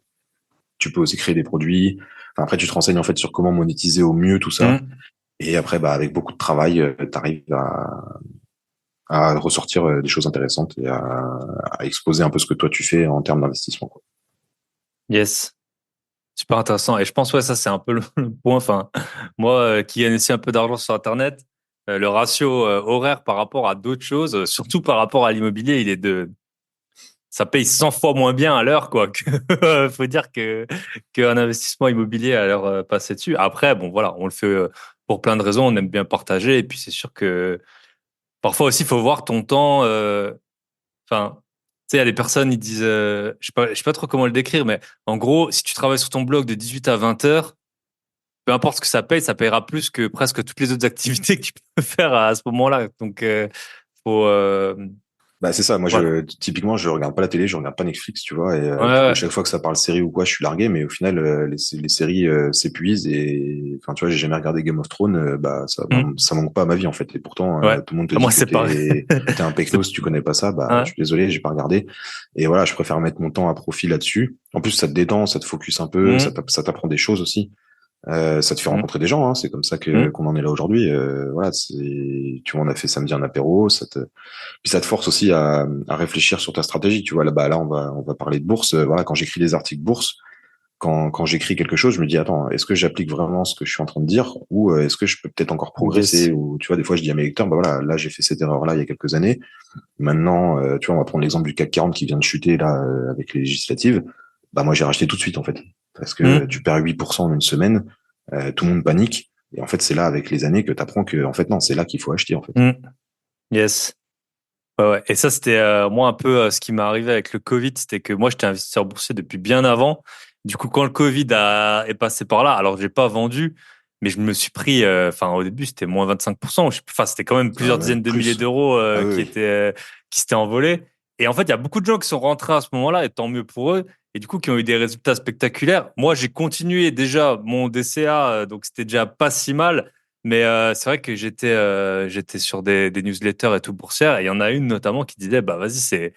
[SPEAKER 3] Tu peux aussi créer des produits. Enfin, après, tu te renseignes en fait sur comment monétiser au mieux tout ça.
[SPEAKER 2] Mm.
[SPEAKER 3] Et après, bah, avec beaucoup de travail, tu arrives à ressortir des choses intéressantes et à exposer un peu ce que toi tu fais en termes d'investissement, quoi.
[SPEAKER 2] Yes. Super intéressant. Et je pense, ouais, ça, c'est un peu le point. Enfin, moi, qui gagne aussi un peu d'argent sur Internet, le ratio horaire par rapport à d'autres choses, surtout par rapport à l'immobilier, ça paye 100 fois moins bien à l'heure, quoi. Faut dire qu'un investissement immobilier à l'heure passée dessus. Après, bon, voilà, on le fait pour plein de raisons. On aime bien partager. Et puis, c'est sûr que parfois aussi, il faut voir ton temps. Enfin, tu sais, il y a des personnes, ils disent, je sais pas trop comment le décrire, mais en gros, si tu travailles sur ton blog de 18 à 20 heures, peu importe ce que ça paye, ça payera plus que presque toutes les autres activités que tu peux faire à ce moment-là. Donc, faut,
[SPEAKER 3] Bah, c'est ça. Moi,
[SPEAKER 2] Voilà.
[SPEAKER 3] typiquement, je regarde pas la télé, je regarde pas Netflix, tu vois. Et
[SPEAKER 2] Ouais,
[SPEAKER 3] du coup,
[SPEAKER 2] ouais.
[SPEAKER 3] chaque fois que ça parle série ou quoi, je suis largué. Mais au final, les séries s'épuisent. Et enfin, tu vois, j'ai jamais regardé Game of Thrones. Bah,
[SPEAKER 2] Hmm.
[SPEAKER 3] ça manque pas à ma vie en fait. Et pourtant,
[SPEAKER 2] Ouais.
[SPEAKER 3] tout le monde te
[SPEAKER 2] Ah,
[SPEAKER 3] dit
[SPEAKER 2] moi,
[SPEAKER 3] que
[SPEAKER 2] c'est pareil.
[SPEAKER 3] t'es un
[SPEAKER 2] C'est,
[SPEAKER 3] pecno si tu connais pas ça. Bah, je
[SPEAKER 2] ouais.
[SPEAKER 3] suis désolé, j'ai pas regardé. Et voilà, je préfère mettre mon temps à profit là-dessus. En plus, ça te détend, ça te focus un peu,
[SPEAKER 2] Hmm.
[SPEAKER 3] ça t'apprend des choses aussi. Ça te fait
[SPEAKER 2] Hmm.
[SPEAKER 3] rencontrer des gens, hein, c'est comme ça que
[SPEAKER 2] Hmm.
[SPEAKER 3] qu'on en est là aujourd'hui. Voilà, tu vois, on a fait samedi un apéro, puis ça te force aussi à réfléchir sur ta stratégie. Tu vois, là, on va parler de bourse. Voilà, quand j'écris des articles bourse, quand j'écris quelque chose, je me dis, attends, est-ce que j'applique vraiment ce que je suis en train de dire ou est-ce que je peux peut-être encore progresser?
[SPEAKER 2] Yes.
[SPEAKER 3] Ou tu vois, des fois, je dis à mes lecteurs, bah voilà, là, j'ai fait cette erreur-là il y a quelques années. Maintenant, tu vois, on va prendre l'exemple du CAC 40 qui vient de chuter là avec les législatives. Bah moi, j'ai racheté tout de suite en fait, parce que
[SPEAKER 2] Hmm.
[SPEAKER 3] tu perds 8% en une semaine, tout le monde panique. Et en fait, c'est là avec les années que tu apprends que en fait non, c'est là qu'il faut acheter en fait.
[SPEAKER 2] Hmm. Yes. Ouais, ouais. Et ça, c'était moi un peu ce qui m'est arrivé avec le Covid, c'était que moi, j'étais investisseur boursier depuis bien avant. Du coup, quand le Covid est passé par là, alors j'ai pas vendu, mais je me suis pris, enfin au début, c'était moins 25%. Enfin, c'était quand même
[SPEAKER 3] Ah,
[SPEAKER 2] plusieurs
[SPEAKER 3] même
[SPEAKER 2] dizaines de milliers
[SPEAKER 3] plus.
[SPEAKER 2] d'euros
[SPEAKER 3] Ah oui, oui.
[SPEAKER 2] qui s'étaient envolés. Et en fait, il y a beaucoup de gens qui sont rentrés à ce moment-là, et tant mieux pour eux, et du coup, qui ont eu des résultats spectaculaires. Moi, j'ai continué déjà mon DCA, donc c'était déjà pas si mal. Mais c'est vrai que j'étais sur des newsletters et tout boursières et il y en a une notamment qui disait bah vas-y c'est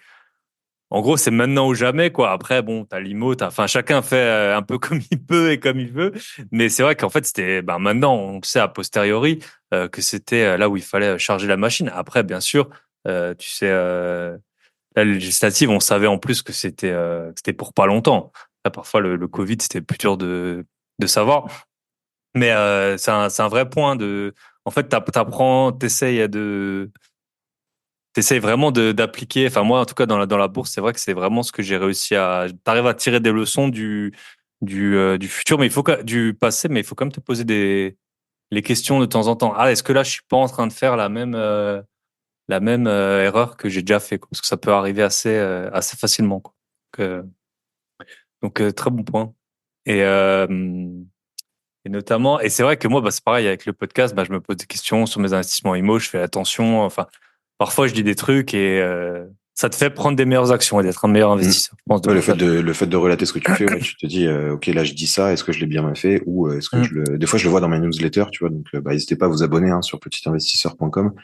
[SPEAKER 2] en gros c'est maintenant ou jamais quoi. Après bon t'as l'IMO, enfin chacun fait un peu comme il peut et comme il veut. Mais c'est vrai qu'en fait c'était bah maintenant on sait a posteriori que c'était là où il fallait charger la machine. Après bien sûr tu sais la législative on savait en plus que c'était pour pas longtemps. Là, parfois le Covid c'était plus dur de savoir. Mais c'est un vrai point de. En fait, t'essayes vraiment d'appliquer. Enfin, moi, en tout cas, dans la bourse, c'est vrai que c'est vraiment ce que j'ai réussi à. T'arrives à tirer des leçons du futur, mais du passé, mais il faut quand même te poser les questions de temps en temps. Ah, est-ce que là, je suis pas en train de faire la même erreur que j'ai déjà fait, quoi. Parce que ça peut arriver assez facilement, quoi. Donc, très bon point. Et, euh, Et notamment, et c'est vrai que moi, bah, c'est pareil avec le podcast, bah, je me pose des questions sur mes investissements IMO, je fais attention. Enfin, parfois je dis des trucs et ça te fait prendre des meilleures actions et d'être un meilleur
[SPEAKER 3] Mm.
[SPEAKER 2] investisseur, je pense, de
[SPEAKER 3] Ouais,
[SPEAKER 2] passage.
[SPEAKER 3] le fait de relater ce que tu fais, ouais, tu te dis, ok, là, je dis ça, est-ce que je l'ai bien fait ou est-ce que
[SPEAKER 2] Mm.
[SPEAKER 3] des fois, je le vois dans mes newsletters, tu vois, donc, bah, n'hésitez pas à vous abonner, hein, sur petitinvestisseur.com.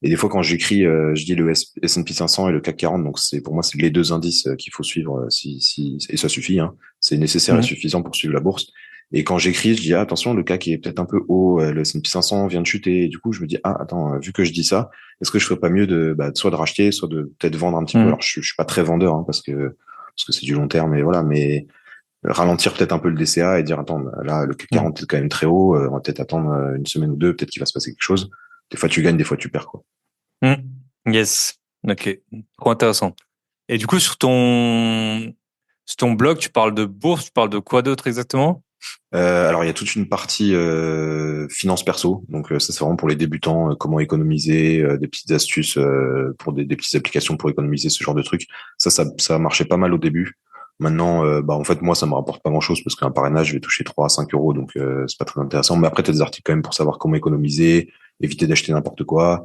[SPEAKER 3] Et des fois, quand j'écris, je dis le S&P 500 et le CAC 40, donc pour moi, c'est les deux indices qu'il faut suivre, et ça suffit, hein. C'est nécessaire et
[SPEAKER 2] Mm.
[SPEAKER 3] suffisant pour suivre la bourse. Et quand j'écris, je dis, ah, attention, le CAC est peut-être un peu haut, le S&P 500 vient de chuter. Et du coup, je me dis, ah, attends, vu que je dis ça, est-ce que je ferais pas mieux soit de racheter, soit de peut-être vendre un petit peu.
[SPEAKER 2] Mm.
[SPEAKER 3] Alors, je suis pas très vendeur, hein, parce que c'est du long terme, et voilà, mais ralentir peut-être un peu le DCA et dire, attends, là, le CAC
[SPEAKER 2] Mm.
[SPEAKER 3] 40 est quand même très haut, on va peut-être attendre une semaine ou deux, peut-être qu'il va se passer quelque chose. Des fois, tu gagnes, des fois, tu perds, quoi.
[SPEAKER 2] Mm. Yes. Ok. Trop intéressant. Et du coup, sur ton blog, tu parles de bourse, tu parles de quoi d'autre exactement?
[SPEAKER 3] Alors, il y a toute une partie finance perso, donc ça, c'est vraiment pour les débutants, comment économiser, des petites astuces pour des petites applications pour économiser, ce genre de trucs. Ça marchait pas mal au début. Maintenant, bah en fait, moi, ça me rapporte pas grand-chose parce qu'un parrainage, je vais toucher 3 à 5 euros, donc c'est pas très intéressant. Mais après, tu as des articles quand même pour savoir comment économiser, éviter d'acheter n'importe quoi,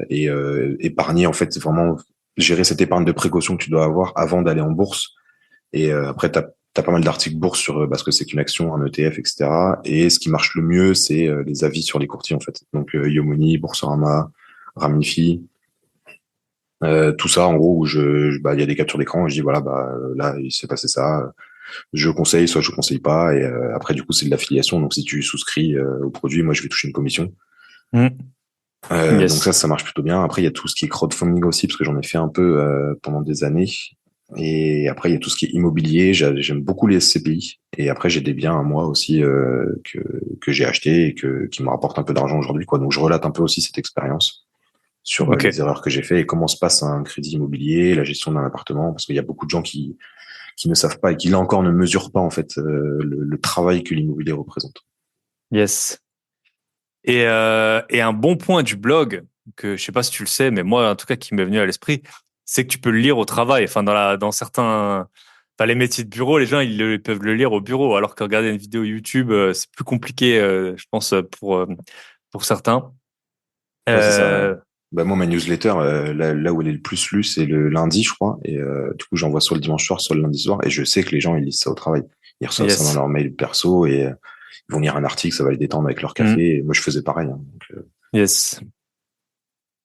[SPEAKER 3] et épargner, en fait, c'est vraiment gérer cette épargne de précaution que tu dois avoir avant d'aller en bourse. Et après, t'as pas mal d'articles bourse sur ce que c'est qu'une action, un ETF, etc. Et ce qui marche le mieux, c'est les avis sur les courtiers, en fait. Donc Yomoni, Boursorama, Ramifi, tout ça, en gros, où bah, il y a des captures d'écran, où je dis, voilà, bah, là, il s'est passé ça, je conseille, soit je conseille pas, et après, du coup, c'est de l'affiliation, donc si tu souscris au produit, moi, je vais toucher une commission.
[SPEAKER 2] Mm.
[SPEAKER 3] Donc
[SPEAKER 2] Yes.
[SPEAKER 3] ça marche plutôt bien. Après, il y a tout ce qui est crowdfunding aussi, parce que j'en ai fait un peu pendant des années. Et après, il y a tout ce qui est immobilier. J'aime beaucoup les SCPI. Et après, j'ai des biens à moi aussi que j'ai achetés et qui me rapportent un peu d'argent aujourd'hui, quoi. Donc, je relate un peu aussi cette expérience sur
[SPEAKER 2] Ok.
[SPEAKER 3] les erreurs que j'ai fait et comment se passe un crédit immobilier, la gestion d'un appartement, parce qu'il y a beaucoup de gens qui ne savent pas et qui là encore ne mesurent pas en fait le travail que l'immobilier représente.
[SPEAKER 2] Yes. Et un bon point du blog, que je sais pas si tu le sais, mais moi, en tout cas, qui m'est venu à l'esprit, c'est que tu peux le lire au travail. Enfin, dans certains, enfin, les métiers de bureau, les gens, ils peuvent le lire au bureau, alors que regarder une vidéo YouTube, c'est plus compliqué, je pense, pour certains.
[SPEAKER 3] Ouais, c'est ça. Ouais.
[SPEAKER 2] Euh,
[SPEAKER 3] Bah moi, ma newsletter, là où elle est le plus lue, c'est le lundi, je crois. Et du coup, j'envoie soit le dimanche soir, soit le lundi soir. Et je sais que les gens, ils lisent ça au travail. Ils reçoivent ça dans
[SPEAKER 2] Yes.
[SPEAKER 3] leur mail perso et ils vont lire un article, ça va les détendre avec leur
[SPEAKER 2] Mm.
[SPEAKER 3] café. Et moi, je faisais pareil, hein.
[SPEAKER 2] Yes.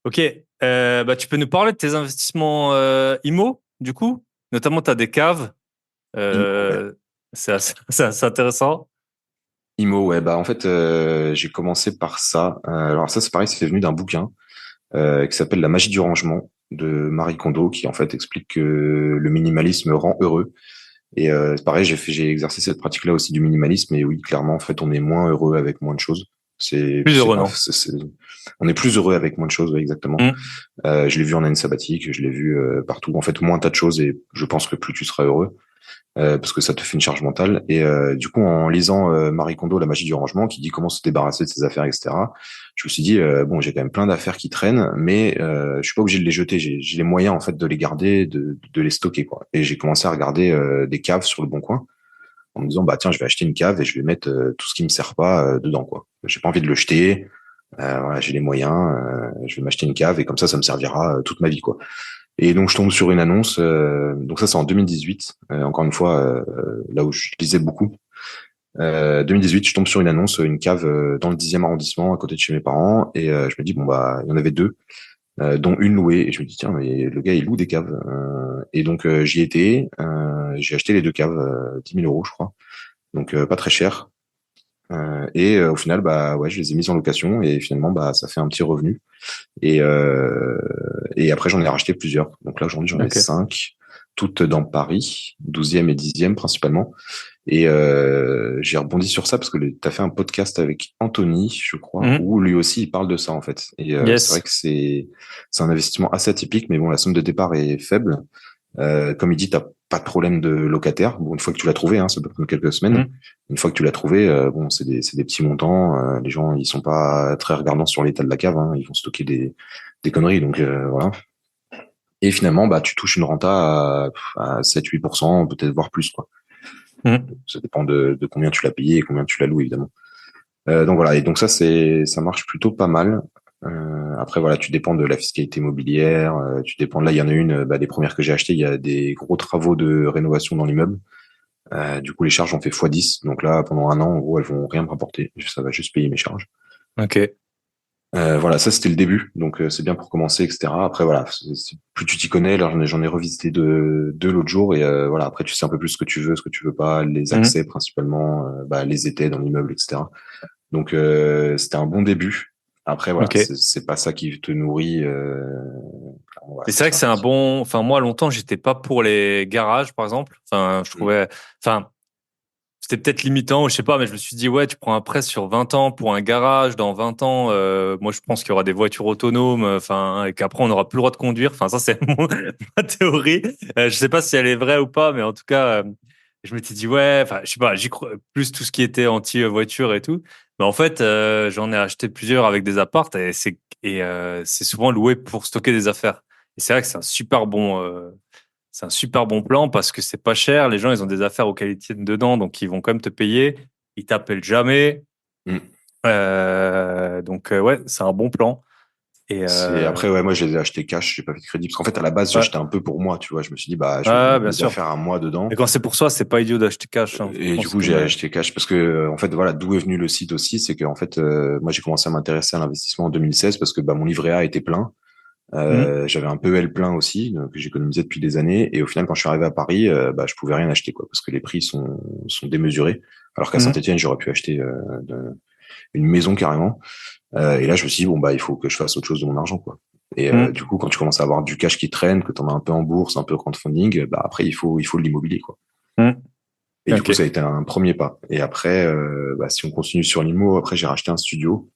[SPEAKER 2] Ok. Bah, tu peux nous parler de tes investissements IMO, du coup? Notamment, tu as des caves.
[SPEAKER 3] Ouais.
[SPEAKER 2] Euh, c'est assez intéressant.
[SPEAKER 3] IMO, ouais. Bah en fait, j'ai commencé par ça. Alors ça, c'est pareil, c'est venu d'un bouquin qui s'appelle La magie du rangement de Marie Kondo, qui en fait explique que le minimalisme rend heureux. Et c'est pareil, j'ai exercé cette pratique-là aussi du minimalisme. Et oui, clairement, en fait, on est moins heureux avec moins de choses.
[SPEAKER 2] Plus
[SPEAKER 3] C'est
[SPEAKER 2] heureux,
[SPEAKER 3] pas,
[SPEAKER 2] non?
[SPEAKER 3] on est plus heureux avec moins de choses, ouais, exactement.
[SPEAKER 2] Mm.
[SPEAKER 3] Je l'ai vu en année sabbatique, je l'ai vu partout. En fait, moins t'as de choses et je pense que plus tu seras heureux. Parce que ça te fait une charge mentale. Et du coup, en lisant Marie Kondo, La magie du rangement, qui dit comment se débarrasser de ses affaires, etc., je me suis dit, bon, j'ai quand même plein d'affaires qui traînent, mais je suis pas obligé de les jeter. J'ai les moyens, en fait, de les garder, de les stocker, quoi. Et j'ai commencé à regarder des caves sur le Bon Coin, en me disant, bah tiens, je vais acheter une cave et je vais mettre tout ce qui me sert pas dedans, quoi. J'ai pas envie de le jeter. Voilà, j'ai les moyens. Je vais m'acheter une cave et comme ça me servira toute ma vie, quoi. Et donc je tombe sur une annonce. Donc ça c'est en 2018. Encore une fois, là où je lisais beaucoup. 2018, je tombe sur une annonce, une cave dans le 10e arrondissement, à côté de chez mes parents. Et je me dis bon bah il y en avait deux, dont une louée. Et je me dis tiens mais le gars il loue des caves. Et donc j'y étais. J'ai acheté les deux caves, 10 000 euros je crois. Donc pas très cher. Et au final bah ouais je les ai mises en location et finalement bah ça fait un petit revenu. Et, euh, et après, j'en ai racheté plusieurs. Donc là, aujourd'hui, j'en ai
[SPEAKER 2] Ok.
[SPEAKER 3] 5, toutes dans Paris, 12e et 10e principalement. Et j'ai rebondi sur ça parce que tu as fait un podcast avec Anthony, je crois,
[SPEAKER 2] Mm.
[SPEAKER 3] où lui aussi, il parle de ça, en fait. Et c'est vrai
[SPEAKER 2] Yes.
[SPEAKER 3] que c'est un investissement assez atypique, mais bon, la somme de départ est faible. Comme il dit, t'as pas de problème de locataire. Bon, une fois que tu l'as trouvé, hein, ça peut prendre quelques semaines.
[SPEAKER 2] Mm.
[SPEAKER 3] Une fois que tu l'as trouvé, bon, c'est des petits montants. Les gens, ils sont pas très regardants sur l'état de la cave. Hein, ils vont stocker des conneries. Donc voilà. Et finalement, bah, tu touches une renta à 7-8%, peut-être voire plus, quoi.
[SPEAKER 2] Mm.
[SPEAKER 3] Ça dépend de combien tu l'as payé et combien tu l'as loué, évidemment. Donc voilà. Et donc ça marche plutôt pas mal. Après voilà, tu dépends de la fiscalité immobilière, tu dépends. Là, il y en a une, bah, des premières que j'ai achetées, il y a des gros travaux de rénovation dans l'immeuble. Du coup, les charges ont fait x10. Donc là, pendant un an, en gros, elles vont rien me rapporter. Ça va juste payer mes charges.
[SPEAKER 2] Ok.
[SPEAKER 3] Voilà, ça c'était le début, donc c'est bien pour commencer, etc. Après voilà, plus tu t'y connais, là j'en ai revisité deux l'autre jour et voilà, après tu sais un peu plus ce que tu veux pas, les
[SPEAKER 2] Mm.
[SPEAKER 3] accès principalement, bah, les étais dans l'immeuble, etc. Donc c'était un bon début. Après voilà,
[SPEAKER 2] Ok.
[SPEAKER 3] c'est pas ça qui te nourrit. Clairement, voilà,
[SPEAKER 2] Et
[SPEAKER 3] c'est
[SPEAKER 2] c'est vrai que
[SPEAKER 3] ça.
[SPEAKER 2] c'est un bon. Enfin, moi, longtemps, j'étais pas pour les garages, par exemple. Enfin, je
[SPEAKER 3] Mm.
[SPEAKER 2] trouvais. Enfin, c'était peut-être limitant, ou je sais pas, mais je me suis dit, ouais, tu prends un prêt sur 20 ans pour un garage. Dans 20 ans, moi, je pense qu'il y aura des voitures autonomes, enfin, et qu'après, on n'aura plus le droit de conduire. Enfin, ça, c'est ma théorie. Je sais pas si elle est vraie ou pas, mais en tout cas, je m'étais dit, ouais, enfin, je sais pas, j'y crois plus tout ce qui était anti-voiture et tout. Mais en fait, j'en ai acheté plusieurs avec des apparts c'est souvent loué pour stocker des affaires. Et c'est vrai que c'est un super bon plan parce que c'est pas cher. Les gens, ils ont des affaires auxquelles ils tiennent dedans, donc ils vont quand même te payer. Ils t'appellent jamais.
[SPEAKER 3] Mm.
[SPEAKER 2] Ouais, c'est un bon plan. Et
[SPEAKER 3] C'est après ouais, moi je les ai achetés cash, j'ai pas fait de crédit parce qu'en fait à la base
[SPEAKER 2] ouais,
[SPEAKER 3] j'achetais un peu pour moi, tu vois, je me suis dit bah je vais
[SPEAKER 2] ouais,
[SPEAKER 3] mettre
[SPEAKER 2] bien
[SPEAKER 3] mes
[SPEAKER 2] sûr.
[SPEAKER 3] affaires à moi dedans.
[SPEAKER 2] Et quand c'est pour soi, c'est pas idiot d'acheter cash, hein.
[SPEAKER 3] Et
[SPEAKER 2] Franchement,
[SPEAKER 3] du
[SPEAKER 2] c'est
[SPEAKER 3] coup,
[SPEAKER 2] une
[SPEAKER 3] j'ai acheté cash parce que, en fait, voilà, d'où est venu le site aussi, c'est que, en fait, moi, j'ai commencé à m'intéresser à l'investissement en 2016 parce que, bah, mon livret A était plein.
[SPEAKER 2] Hmm.
[SPEAKER 3] J'avais un PEL plein aussi, que j'économisais depuis des années. Et au final, quand je suis arrivé à Paris, bah, je pouvais rien acheter, quoi, parce que les prix sont démesurés. Alors qu'à
[SPEAKER 2] Hmm.
[SPEAKER 3] Saint-Étienne, j'aurais pu acheter une maison carrément. Et là, je me suis dit, bon, bah, il faut que je fasse autre chose de mon argent, quoi. Et
[SPEAKER 2] Hmm.
[SPEAKER 3] du coup, quand tu commences à avoir du cash qui traîne, que tu en as un peu en bourse, un peu au crowdfunding, bah, après, il faut de l'immobilier, quoi.
[SPEAKER 2] Hmm.
[SPEAKER 3] Et du coup,
[SPEAKER 2] Ok.
[SPEAKER 3] ça a été un premier pas. Et après, bah, si on continue sur l'IMO, après, j'ai racheté un studio.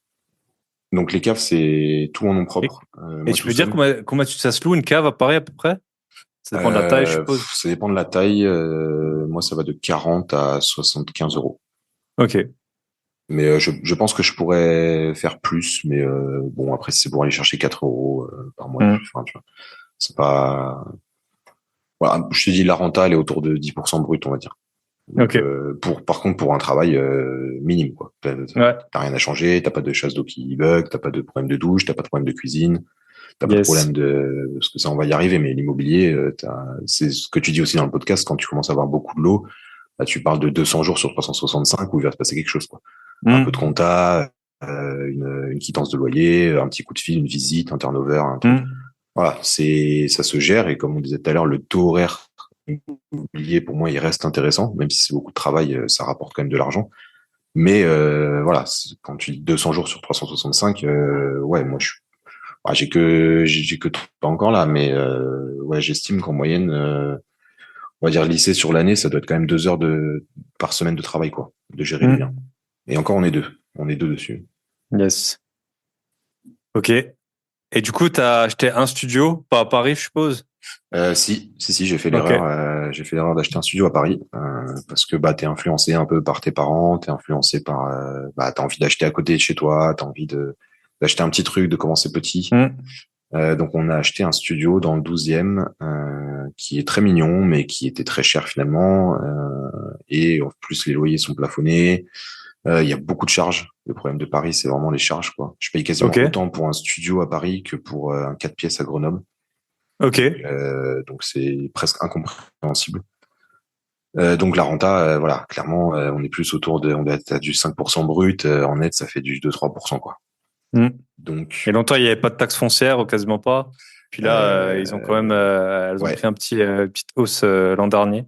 [SPEAKER 3] Donc, les caves, c'est tout en nom
[SPEAKER 2] Et,
[SPEAKER 3] propre,
[SPEAKER 2] et
[SPEAKER 3] moi
[SPEAKER 2] tu
[SPEAKER 3] tout
[SPEAKER 2] peux dire
[SPEAKER 3] seul.
[SPEAKER 2] ça se loue une cave à Paris à peu près? Ça dépend de la taille, je suppose.
[SPEAKER 3] Ça dépend de la taille. Moi, ça va de 40 à 75 euros.
[SPEAKER 2] Ok.
[SPEAKER 3] Mais je pense que je pourrais faire plus. Mais bon, après, si c'est pour aller chercher 4 euros par mois de
[SPEAKER 2] Hmm.
[SPEAKER 3] plus. Enfin, tu vois, c'est pas... Voilà, je te dis, la renta, elle est autour de 10% brut, on va dire. Donc,
[SPEAKER 2] Ok.
[SPEAKER 3] par contre, pour un travail minime, quoi.
[SPEAKER 2] Ouais.
[SPEAKER 3] T'as rien à changer, t'as pas de chasse d'eau qui bug, t'as pas de problème de douche, t'as pas de problème de cuisine. t'as pas de problème parce que ça, on va y arriver, mais l'immobilier, c'est ce que tu dis aussi dans le podcast, quand tu commences à avoir beaucoup de lots, là, tu parles de 200 jours sur 365 où il va se passer quelque chose, quoi. Un peu de compta, une quittance de loyer, un petit coup de fil, une visite, un turnover, un truc. Voilà, ça se gère, et comme on disait tout à l'heure, le taux horaire immobilier, pour moi, il reste intéressant, même si c'est beaucoup de travail, ça rapporte quand même de l'argent. Mais voilà, quand tu dis 200 jours sur 365, ouais, moi j'ai que pas encore là, mais ouais, j'estime qu'en moyenne, on va dire lycée sur l'année, ça doit être quand même 2 heures par semaine de travail, quoi, de gérer les biens. Et encore, on est deux dessus.
[SPEAKER 2] Yes. Ok. Et du coup, t'as acheté un studio, pas à Paris, je suppose?
[SPEAKER 3] Si, j'ai fait l'erreur. J'ai fait l'erreur d'acheter un studio à Paris, parce que bah t'es influencé un peu par tes parents, t'es influencé par, bah t'as envie d'acheter à côté de chez toi, t'as envie d'acheter un petit truc, de commencer petit. Donc on a acheté un studio dans le 12e, qui est très mignon, mais qui était très cher finalement. Et en plus les loyers sont plafonnés. Il y a beaucoup de charges. Le problème de Paris, c'est vraiment les charges, quoi. Je paye quasiment autant pour un studio à Paris que pour un 4 pièces à Grenoble.
[SPEAKER 2] Ok.
[SPEAKER 3] Donc c'est presque incompréhensible. Donc la renta, voilà, clairement, on est plus on est à du 5% brut. En net, ça fait du 2-3%, quoi. Donc,
[SPEAKER 2] et longtemps, il n'y avait pas de taxe foncière, ou quasiment pas. Puis là, ils ont quand même, elles ont pris un petite hausse l'an dernier.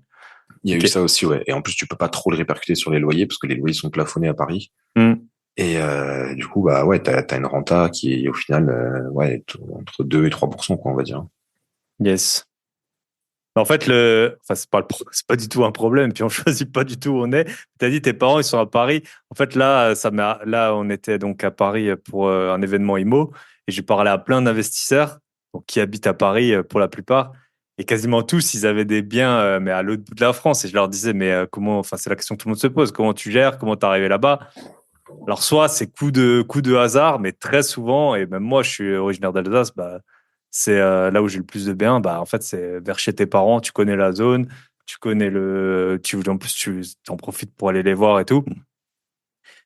[SPEAKER 3] Il y a eu ça aussi, ouais. Et en plus, tu peux pas trop le répercuter sur les loyers parce que les loyers sont plafonnés à Paris. Et du coup, bah ouais, t'as une renta qui est au final, ouais, entre 2 et 3%, quoi, on va dire.
[SPEAKER 2] Yes. En fait, c'est pas du tout un problème. Puis on choisit pas du tout où on est. T'as dit tes parents, ils sont à Paris. En fait, là, on était donc à Paris pour un événement IMO, et j'ai parlé à plein d'investisseurs donc, qui habitent à Paris pour la plupart. Et quasiment tous, ils avaient des biens, mais à l'autre bout de la France. Et je leur disais, mais comment, enfin, c'est la question que tout le monde se pose. Comment tu gères? Comment t'es arrivé là-bas? Alors, soit c'est coup de hasard, mais très souvent, et même moi, je suis originaire d'Alsace, bah, c'est là où j'ai le plus de biens. Bah, en fait, c'est vers chez tes parents, tu connais la zone, tu connais en plus, tu en profites pour aller les voir et tout.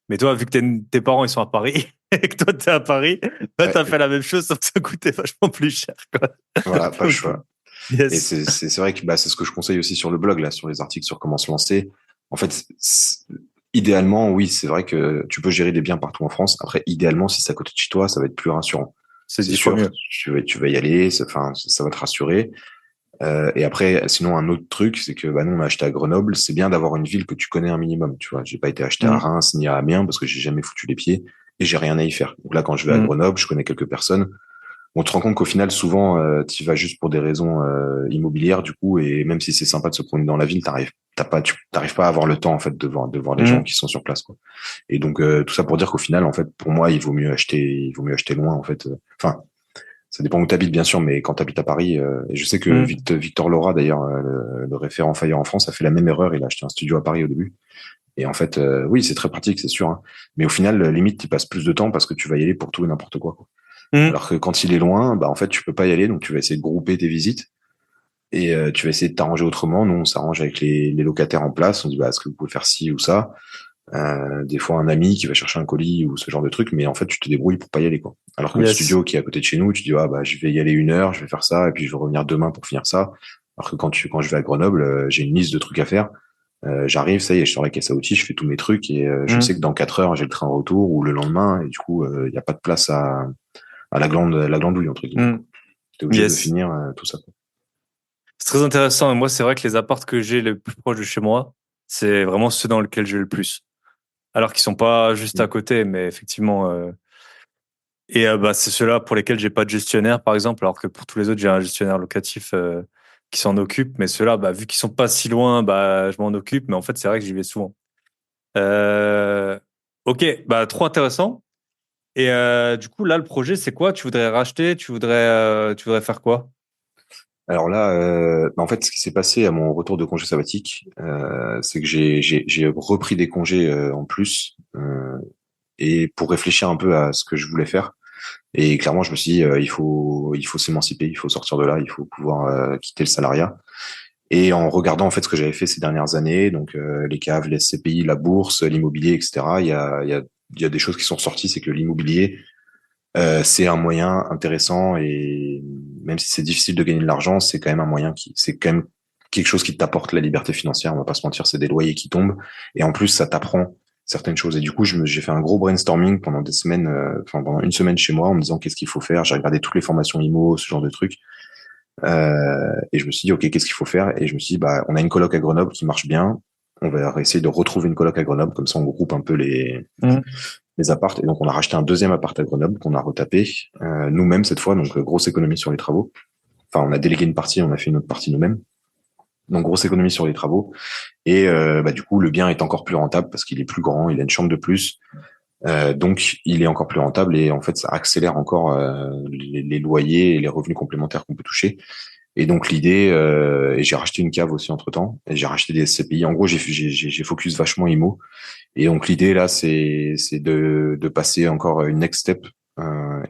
[SPEAKER 2] Mais toi, vu que tes parents, ils sont à Paris, et que toi, t'es à Paris, bah, t'as fait la même chose, sauf que ça coûtait vachement plus cher, quoi.
[SPEAKER 3] Voilà, pas le choix.
[SPEAKER 2] Yes.
[SPEAKER 3] Et c'est vrai que bah, c'est ce que je conseille aussi sur le blog, là, sur les articles sur comment se lancer. En fait, idéalement, oui, c'est vrai que tu peux gérer des biens partout en France. Après, idéalement, si c'est à côté de chez toi, ça va être plus rassurant.
[SPEAKER 2] C'est
[SPEAKER 3] sûr,
[SPEAKER 2] mieux.
[SPEAKER 3] Tu vas y aller, ça va te rassurer. Et après, sinon, un autre truc, c'est que bah, nous, on a acheté à Grenoble. C'est bien d'avoir une ville que tu connais un minimum. Tu vois, j'ai pas été acheté à Reims ni à Amiens parce que j'ai jamais foutu les pieds et j'ai rien à y faire. Donc là, quand je vais à Grenoble, je connais quelques personnes. On te rend compte qu'au final, souvent, tu vas juste pour des raisons immobilières, du coup, et même si c'est sympa de se promener dans la ville, t'arrives pas à avoir le temps en fait de voir les gens qui sont sur place, quoi. Et donc tout ça pour dire qu'au final, en fait, pour moi, il vaut mieux acheter loin, en fait. Enfin, ça dépend où t'habites, bien sûr, mais quand t'habites à Paris, et je sais que Victor Laura, d'ailleurs, le référent Fire en France, a fait la même erreur. Il a acheté un studio à Paris au début. Et en fait, oui, c'est très pratique, c'est sûr, hein. Mais au final, limite, tu passes plus de temps parce que tu vas y aller pour tout et n'importe quoi, quoi. Alors que quand il est loin, bah en fait tu peux pas y aller, donc tu vas essayer de grouper tes visites et tu vas essayer de t'arranger autrement. Nous on s'arrange avec les locataires en place, on dit bah est-ce que vous pouvez faire ci ou ça. Des fois un ami qui va chercher un colis ou ce genre de truc, mais en fait tu te débrouilles pour pas y aller, quoi. Alors que le studio qui est à côté de chez nous, tu dis ah bah je vais y aller 1 heure, je vais faire ça et puis je vais revenir demain pour finir ça. Alors que quand je vais à Grenoble, j'ai une liste de trucs à faire. J'arrive, ça y est, je sors la caisse à outils, je fais tous mes trucs et je sais que dans 4 heures j'ai le train retour ou le lendemain et du coup il y a pas de place à la glandouille, entre guillemets. T'es obligé de finir tout ça, quoi.
[SPEAKER 2] C'est très intéressant. Et moi, c'est vrai que les apparts que j'ai les plus proches de chez moi, c'est vraiment ceux dans lesquels j'ai le plus. Alors qu'ils sont pas juste à côté, mais effectivement. Et bah, c'est ceux-là pour lesquels j'ai pas de gestionnaire, par exemple, alors que pour tous les autres, j'ai un gestionnaire locatif qui s'en occupe. Mais ceux-là, bah, vu qu'ils sont pas si loin, bah, je m'en occupe. Mais en fait, c'est vrai que j'y vais souvent. Ok, bah, trop intéressant. Et du coup, là, le projet, c'est quoi? Tu voudrais racheter? Tu voudrais faire quoi?
[SPEAKER 3] Alors là, en fait, ce qui s'est passé à mon retour de congé sabbatique, c'est que j'ai repris des congés en plus et pour réfléchir un peu à ce que je voulais faire. Et clairement, je me suis dit, il faut s'émanciper, il faut sortir de là, il faut pouvoir quitter le salariat. Et en regardant en fait ce que j'avais fait ces dernières années, donc les caves, les SCPI, la bourse, l'immobilier, etc. Il y a des choses qui sont sorties, c'est que l'immobilier C'est un moyen intéressant et même si c'est difficile de gagner de l'argent, c'est quand même un moyen c'est quand même quelque chose qui t'apporte la liberté financière. On va pas se mentir, c'est des loyers qui tombent et en plus ça t'apprend certaines choses. Et du coup, j'ai fait un gros brainstorming pendant des semaines, enfin pendant une semaine chez moi en me disant qu'est-ce qu'il faut faire. J'ai regardé toutes les formations IMO, ce genre de trucs. Et je me suis dit, ok, qu'est-ce qu'il faut faire? Et je me suis dit, bah, on a une coloc à Grenoble qui marche bien. On va essayer de retrouver une coloc à Grenoble, comme ça on groupe un peu les appartes. Et donc on a racheté un deuxième appart à Grenoble qu'on a retapé nous-mêmes cette fois, donc grosse économie sur les travaux. Enfin, on a délégué une partie, on a fait une autre partie nous-mêmes. Donc grosse économie sur les travaux. Et bah, du coup, le bien est encore plus rentable parce qu'il est plus grand, il a une chambre de plus. Donc il est encore plus rentable et en fait ça accélère encore les loyers et les revenus complémentaires qu'on peut toucher. Et donc l'idée, et j'ai racheté une cave aussi entre temps, et j'ai racheté des SCPI. En gros, j'ai focus vachement IMO. Et donc l'idée là, c'est de passer encore une next step,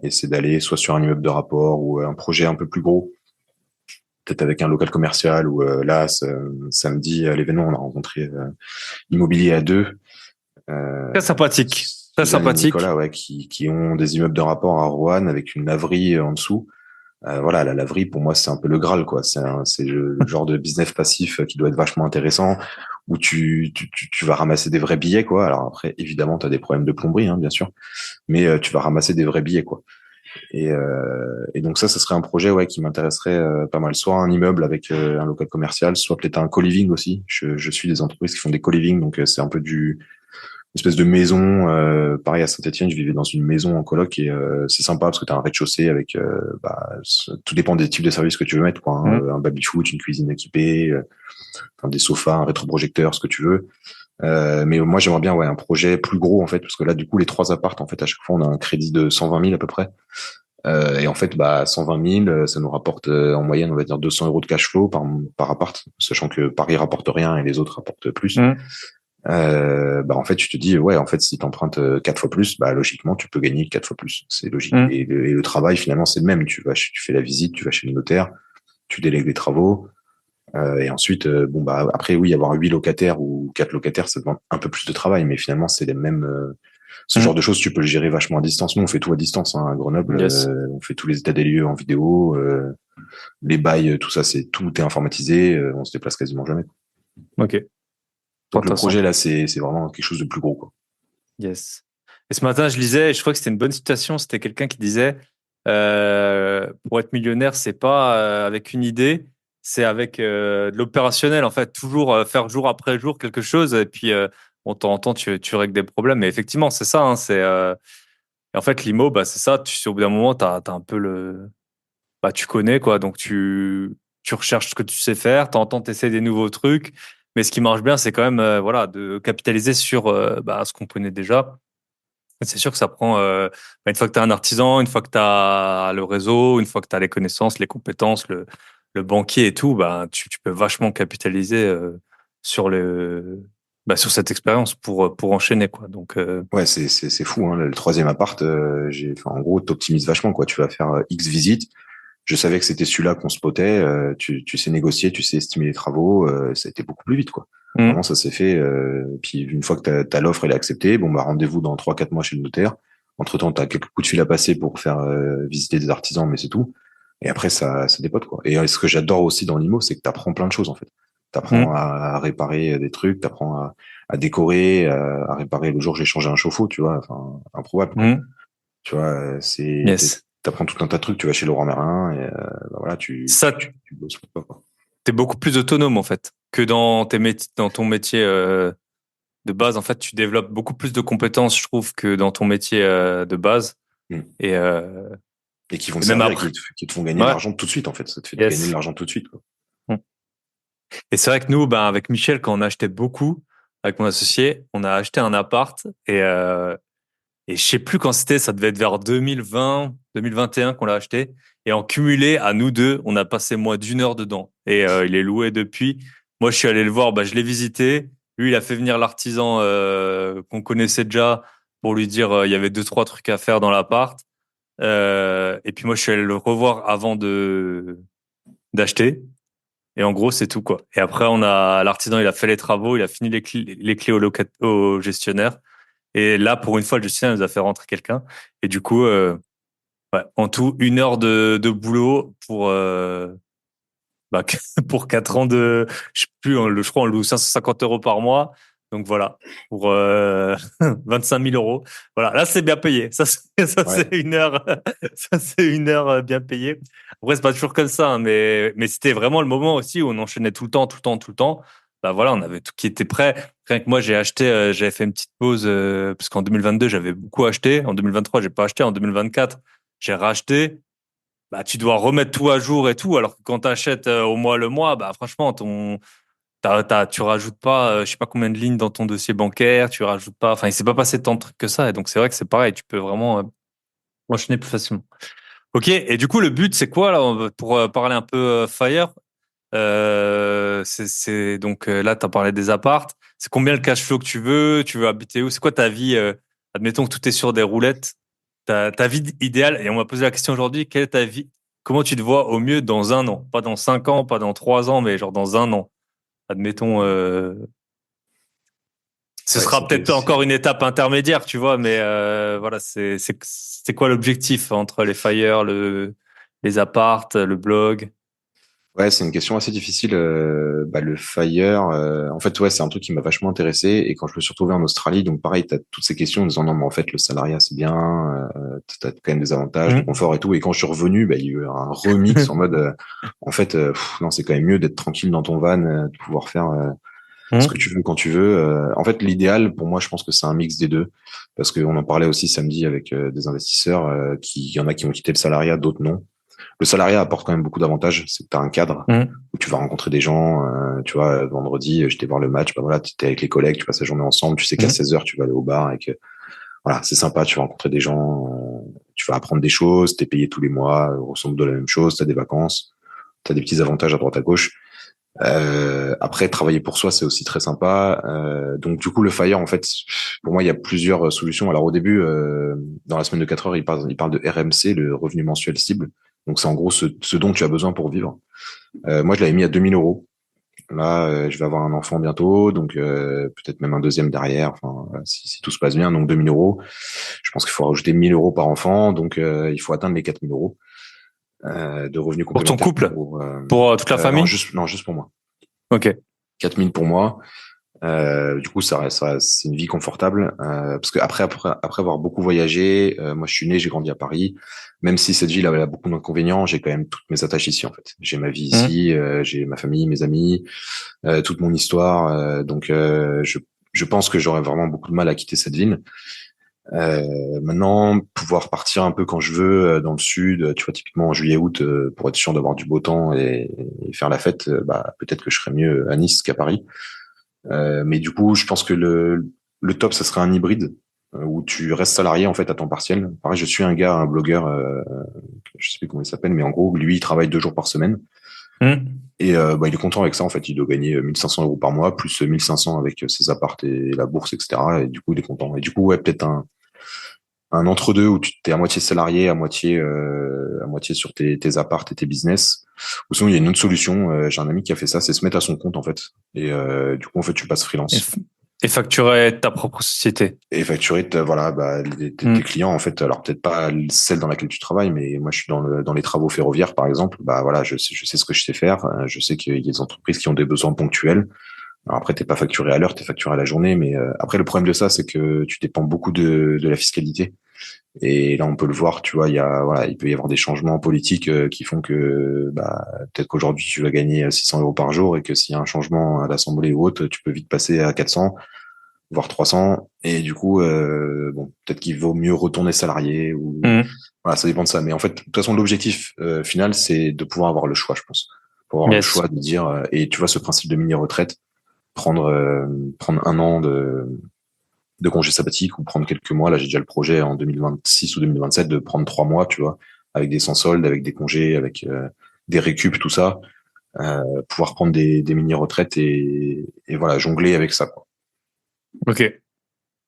[SPEAKER 3] et c'est d'aller soit sur un immeuble de rapport ou un projet un peu plus gros, peut-être avec un local commercial. Ou là, samedi à l'événement, on a rencontré Immobilier à deux,
[SPEAKER 2] Très sympathique. Très
[SPEAKER 3] Suzanne et
[SPEAKER 2] sympathique.
[SPEAKER 3] Nicolas, ouais, qui ont des immeubles de rapport à Roanne avec une laverie en dessous. Voilà, la laverie, pour moi, c'est un peu le Graal, quoi. C'est le genre de business passif qui doit être vachement intéressant, où tu vas ramasser des vrais billets, quoi. Alors après, évidemment, tu as des problèmes de plomberie, hein, bien sûr, mais tu vas ramasser des vrais billets, quoi. Et donc ça serait un projet, ouais, qui m'intéresserait pas mal. Soit un immeuble avec un local commercial, soit peut-être un co-living aussi. Je suis des entreprises qui font des co-living, donc c'est un peu une espèce de maison. Pareil à Saint-Étienne, je vivais dans une maison en coloc et c'est sympa parce que tu as un rez-de-chaussée avec, bah, tout dépend des types de services que tu veux mettre, quoi, hein.
[SPEAKER 2] Mmh.
[SPEAKER 3] Un baby-foot, une cuisine équipée, enfin, des sofas, un rétroprojecteur, ce que tu veux. Mais moi, j'aimerais bien, ouais, un projet plus gros, en fait, parce que là, du coup, les trois appartes, en fait, à chaque fois, on a un crédit de 120 000 à peu près. Et en fait, bah, 120 000, ça nous rapporte en moyenne, on va dire 200 euros de cash flow par appart, sachant que Paris rapporte rien et les autres rapportent plus.
[SPEAKER 2] Mmh.
[SPEAKER 3] Bah en fait, tu te dis, ouais, en fait, si tu empruntes 4 fois plus, bah logiquement, tu peux gagner 4 fois plus. C'est logique.
[SPEAKER 2] Mmh.
[SPEAKER 3] Et le travail, finalement, c'est le même. Tu fais la visite, tu vas chez le notaire, tu délègues les travaux. Et ensuite, bon, bah après, oui, avoir 8 locataires ou 4 locataires, ça demande un peu plus de travail, mais finalement, c'est les mêmes. Ce genre
[SPEAKER 2] Mmh.
[SPEAKER 3] de choses, tu peux le gérer vachement à distance. Nous, on fait tout à distance, hein, à Grenoble.
[SPEAKER 2] Yes.
[SPEAKER 3] On fait tous les états des lieux en vidéo, les bails, tout ça, tout est informatisé. On se déplace quasiment jamais.
[SPEAKER 2] Ok.
[SPEAKER 3] Donc le
[SPEAKER 2] Intéressant.
[SPEAKER 3] projet là, c'est vraiment quelque chose de plus gros, quoi.
[SPEAKER 2] Yes. Et ce matin, je lisais, et je crois que c'était une bonne citation, c'était quelqu'un qui disait, pour être millionnaire, c'est pas avec une idée, c'est avec de l'opérationnel, en fait, toujours faire jour après jour quelque chose, et puis on t'entend, tu règles des problèmes. Mais effectivement, c'est ça, hein, et en fait, l'IMO, bah, c'est ça, au bout d'un moment, t'as un peu bah, tu connais, quoi, donc tu recherches ce que tu sais faire, t'entends, t'essaies des nouveaux trucs, mais ce qui marche bien, c'est quand même, voilà, de capitaliser sur bah, ce qu'on connaît déjà. C'est sûr que ça prend, bah, une fois que tu as un artisan, une fois que tu as le réseau, une fois que tu as les connaissances, les compétences, le banquier et tout, bah, tu peux vachement capitaliser sur bah, sur cette expérience pour enchaîner, quoi. Donc,
[SPEAKER 3] Ouais, c'est fou, hein. Le troisième appart, enfin, en gros, t'optimises vachement, quoi. Tu vas faire X visites. Je savais que c'était celui-là qu'on spotait. Tu sais négocier, tu sais estimer les travaux. Ça a été beaucoup plus vite, quoi.
[SPEAKER 2] hmm,
[SPEAKER 3] Vraiment, ça s'est fait. Puis une fois que t'as l'offre, elle est acceptée. Bon, bah, rendez-vous dans 3, 4 mois chez le notaire. Entre-temps, t'as quelques coups de fil à passer pour faire visiter des artisans, mais c'est tout. Et après, ça dépote, quoi. Et ce que j'adore aussi dans l'IMO, c'est que t'apprends plein de choses, en fait. T'apprends
[SPEAKER 2] hmm,
[SPEAKER 3] à réparer des trucs, t'apprends à décorer, à réparer. Le jour, j'ai changé un chauffe-eau, tu vois, enfin, improbable, quoi.
[SPEAKER 2] hmm,
[SPEAKER 3] Tu vois,
[SPEAKER 2] yes.
[SPEAKER 3] t'apprends tout un tas de trucs. Tu vas chez Leroy Merlin et bah voilà,
[SPEAKER 2] Ça,
[SPEAKER 3] tu bosses pour toi, quoi.
[SPEAKER 2] t'es beaucoup plus autonome, en fait, que dans ton métier de base. En fait, tu développes beaucoup plus de compétences, je trouve, que dans ton métier de base.
[SPEAKER 3] Mm.
[SPEAKER 2] Et, euh,
[SPEAKER 3] Et qui vont
[SPEAKER 2] et
[SPEAKER 3] te
[SPEAKER 2] même
[SPEAKER 3] servir et
[SPEAKER 2] après.
[SPEAKER 3] qui te font gagner de
[SPEAKER 2] Ouais,
[SPEAKER 3] l'argent tout de suite, en fait. Ça te fait gagner de
[SPEAKER 2] yes.
[SPEAKER 3] l'argent tout de suite, quoi.
[SPEAKER 2] Et c'est vrai que nous, ben, avec Michel, quand on achetait beaucoup, avec mon associé, on a acheté un appart et je sais plus quand c'était, ça devait être vers 2020, 2021 qu'on l'a acheté. Et en cumulé, à nous deux, on a passé moins d'1 heure dedans. Et il est loué depuis. Moi, je suis allé le voir, bah, je l'ai visité. Lui, il a fait venir l'artisan qu'on connaissait déjà pour lui dire il y avait deux, trois trucs à faire dans l'appart. Et puis moi, je suis allé le revoir avant de d'acheter. Et en gros, c'est tout, quoi. Et après, l'artisan, il a fait les travaux, il a fini les clés au gestionnaire. Et là, pour une fois, le gestionnaire nous a fait rentrer quelqu'un. Et du coup, Ouais, en tout, 1 heure de boulot bah, pour 4 ans je sais plus, je crois on loue 550 € par mois. Donc voilà, pour 25 000 euros. Voilà, là c'est bien payé. Ça
[SPEAKER 3] Ouais.
[SPEAKER 2] c'est 1 heure, ça c'est 1 heure bien payée. Après c'est pas toujours comme ça, hein, mais c'était vraiment le moment aussi où on enchaînait tout le temps, tout le temps, tout le temps. Bah voilà, on avait tout qui était prêt. Rien que moi j'ai acheté, j'avais fait une petite pause parce qu'en 2022 j'avais beaucoup acheté. En 2023 j'ai pas acheté. En 2024 j'ai racheté. Bah, tu dois remettre tout à jour et tout, alors que quand tu achètes au mois le mois, bah, franchement, tu rajoutes pas, je sais pas combien de lignes dans ton dossier bancaire, tu rajoutes pas, enfin, il s'est pas passé tant de trucs que ça. Et donc, c'est vrai que c'est pareil, tu peux vraiment enchaîner plus facilement. Ok. Et du coup, le but, c'est quoi, là, pour parler un peu Fire? Donc, là, tu as parlé des appartes. C'est combien le cash flow que tu veux? Tu veux habiter où? C'est quoi ta vie? Admettons que tout est sur des roulettes. Ta vie idéale, et on m'a posé la question aujourd'hui, quelle est ta vie? Comment tu te vois au mieux dans 1 an? Pas dans 5 ans, pas dans 3 ans, mais genre dans 1 an. Admettons, ce
[SPEAKER 3] Ouais,
[SPEAKER 2] sera peut-être encore une étape intermédiaire, tu vois, mais voilà, c'est quoi l'objectif entre les fires, les appartes, le blog?
[SPEAKER 3] Ouais, c'est une question assez difficile. Bah, le Fire, en fait, ouais, c'est un truc qui m'a vachement intéressé. Et quand je me suis retrouvé en Australie, donc pareil, t'as toutes ces questions en disant non, mais en fait, le salariat, c'est bien, t'as quand même des avantages, le
[SPEAKER 2] Hmm.
[SPEAKER 3] confort et tout. Et quand je suis revenu, bah, il y a eu un remix en mode, en fait, non, c'est quand même mieux d'être tranquille dans ton van, de pouvoir faire ce
[SPEAKER 2] Hmm.
[SPEAKER 3] que tu veux quand tu veux. En fait, l'idéal, pour moi, je pense que c'est un mix des deux. Parce qu'on en parlait aussi samedi avec des investisseurs, il y en a qui ont quitté le salariat, d'autres non. Le salariat apporte quand même beaucoup d'avantages. C'est que tu as un cadre
[SPEAKER 2] Hmm.
[SPEAKER 3] où tu vas rencontrer des gens. Tu vois, vendredi, j'étais voir le match. Bah voilà, tu es avec les collègues, tu passes la journée ensemble. Tu sais qu'à
[SPEAKER 2] Hmm.
[SPEAKER 3] 16h, tu vas aller au bar et que voilà, c'est sympa. Tu vas rencontrer des gens. Tu vas apprendre des choses. Tu es payé tous les mois. Ressemble de la même chose. Tu as des vacances. Tu as des petits avantages à droite à gauche. Après, travailler pour soi, c'est aussi très sympa. Donc, du coup, le Fire, en fait, pour moi, il y a plusieurs solutions. Alors, au début, dans la semaine de 4 heures, il parle de RMC, le revenu mensuel cible. Donc, c'est en gros ce dont tu as besoin pour vivre. Moi, je l'avais mis à 2 000 euros. Là, je vais avoir un enfant bientôt, donc peut-être même un deuxième derrière, enfin, si tout se passe bien. Donc, 2 000 euros. Je pense qu'il faut rajouter 1 000 euros par enfant. Donc, il faut atteindre les 4 000 euros de revenus
[SPEAKER 2] Pour ton
[SPEAKER 3] complémentaires
[SPEAKER 2] couple?
[SPEAKER 3] pour...
[SPEAKER 2] Pour toute la
[SPEAKER 3] non,
[SPEAKER 2] famille?
[SPEAKER 3] juste pour moi.
[SPEAKER 2] Ok.
[SPEAKER 3] 4 000 pour moi. Du coup, c'est une vie confortable parce que après avoir beaucoup voyagé, moi je suis né, j'ai grandi à Paris. Même si cette ville elle a beaucoup d'inconvénients, j'ai quand même toutes mes attaches ici en fait. J'ai ma vie
[SPEAKER 2] Hmm.
[SPEAKER 3] ici, j'ai ma famille, mes amis, toute mon histoire. Donc je pense que j'aurais vraiment beaucoup de mal à quitter cette ville. Maintenant, pouvoir partir un peu quand je veux dans le sud, tu vois typiquement en juillet-août pour être sûr d'avoir du beau temps et faire la fête, bah peut-être que je serais mieux à Nice qu'à Paris. Mais du coup, je pense que le top, ça serait un hybride où tu restes salarié en fait à temps partiel. Pareil, je suis un gars, un blogueur, je sais plus comment il s'appelle, mais en gros, lui, il travaille 2 jours par semaine
[SPEAKER 2] Hmm.
[SPEAKER 3] et bah, il est content avec ça. En fait, il doit gagner 1 500 € par mois plus 1 500 avec ses apparts et la bourse, etc. Et du coup, il est content. Et du coup, ouais, peut-être un entre-deux où tu t'es à moitié salarié, à moitié sur tes apparts et tes business. Ou sinon, il y a une autre solution. J'ai un ami qui a fait ça, c'est se mettre à son compte en fait. Et du coup, en fait, tu passes
[SPEAKER 2] Et,
[SPEAKER 3] freelance.
[SPEAKER 2] f- et facturer ta propre société.
[SPEAKER 3] Et facturer voilà bah, tes
[SPEAKER 2] Hmm.
[SPEAKER 3] clients en fait, alors peut-être pas celle dans laquelle tu travailles, mais moi je suis dans les travaux ferroviaires par exemple. Bah voilà, je sais ce que je sais faire. Je sais qu'il y a des entreprises qui ont des besoins ponctuels. Alors après t'es pas facturé à l'heure, t'es facturé à la journée, mais après le problème de ça c'est que tu dépends beaucoup de la fiscalité. Et là on peut le voir, tu vois, voilà, il peut y avoir des changements politiques qui font que bah peut-être qu'aujourd'hui tu vas gagner 600 € par jour et que s'il y a un changement à l'Assemblée ou autre, tu peux vite passer à 400 voire 300. Et du coup, bon, peut-être qu'il vaut mieux retourner salarié ou
[SPEAKER 2] Hmm.
[SPEAKER 3] voilà, ça dépend de ça. Mais en fait, de toute façon, l'objectif final, c'est de pouvoir avoir le choix, je pense. Pour avoir le
[SPEAKER 2] Yes.
[SPEAKER 3] choix de dire, et tu vois, ce principe de mini-retraite, prendre, prendre 1 an de congé sabbatique ou prendre quelques mois. Là, j'ai déjà le projet en 2026 ou 2027 de prendre 3 mois, tu vois, avec des sans soldes, avec des congés, avec des récup, tout ça. Pouvoir prendre des mini-retraites et voilà, jongler avec ça, quoi.
[SPEAKER 2] Ok.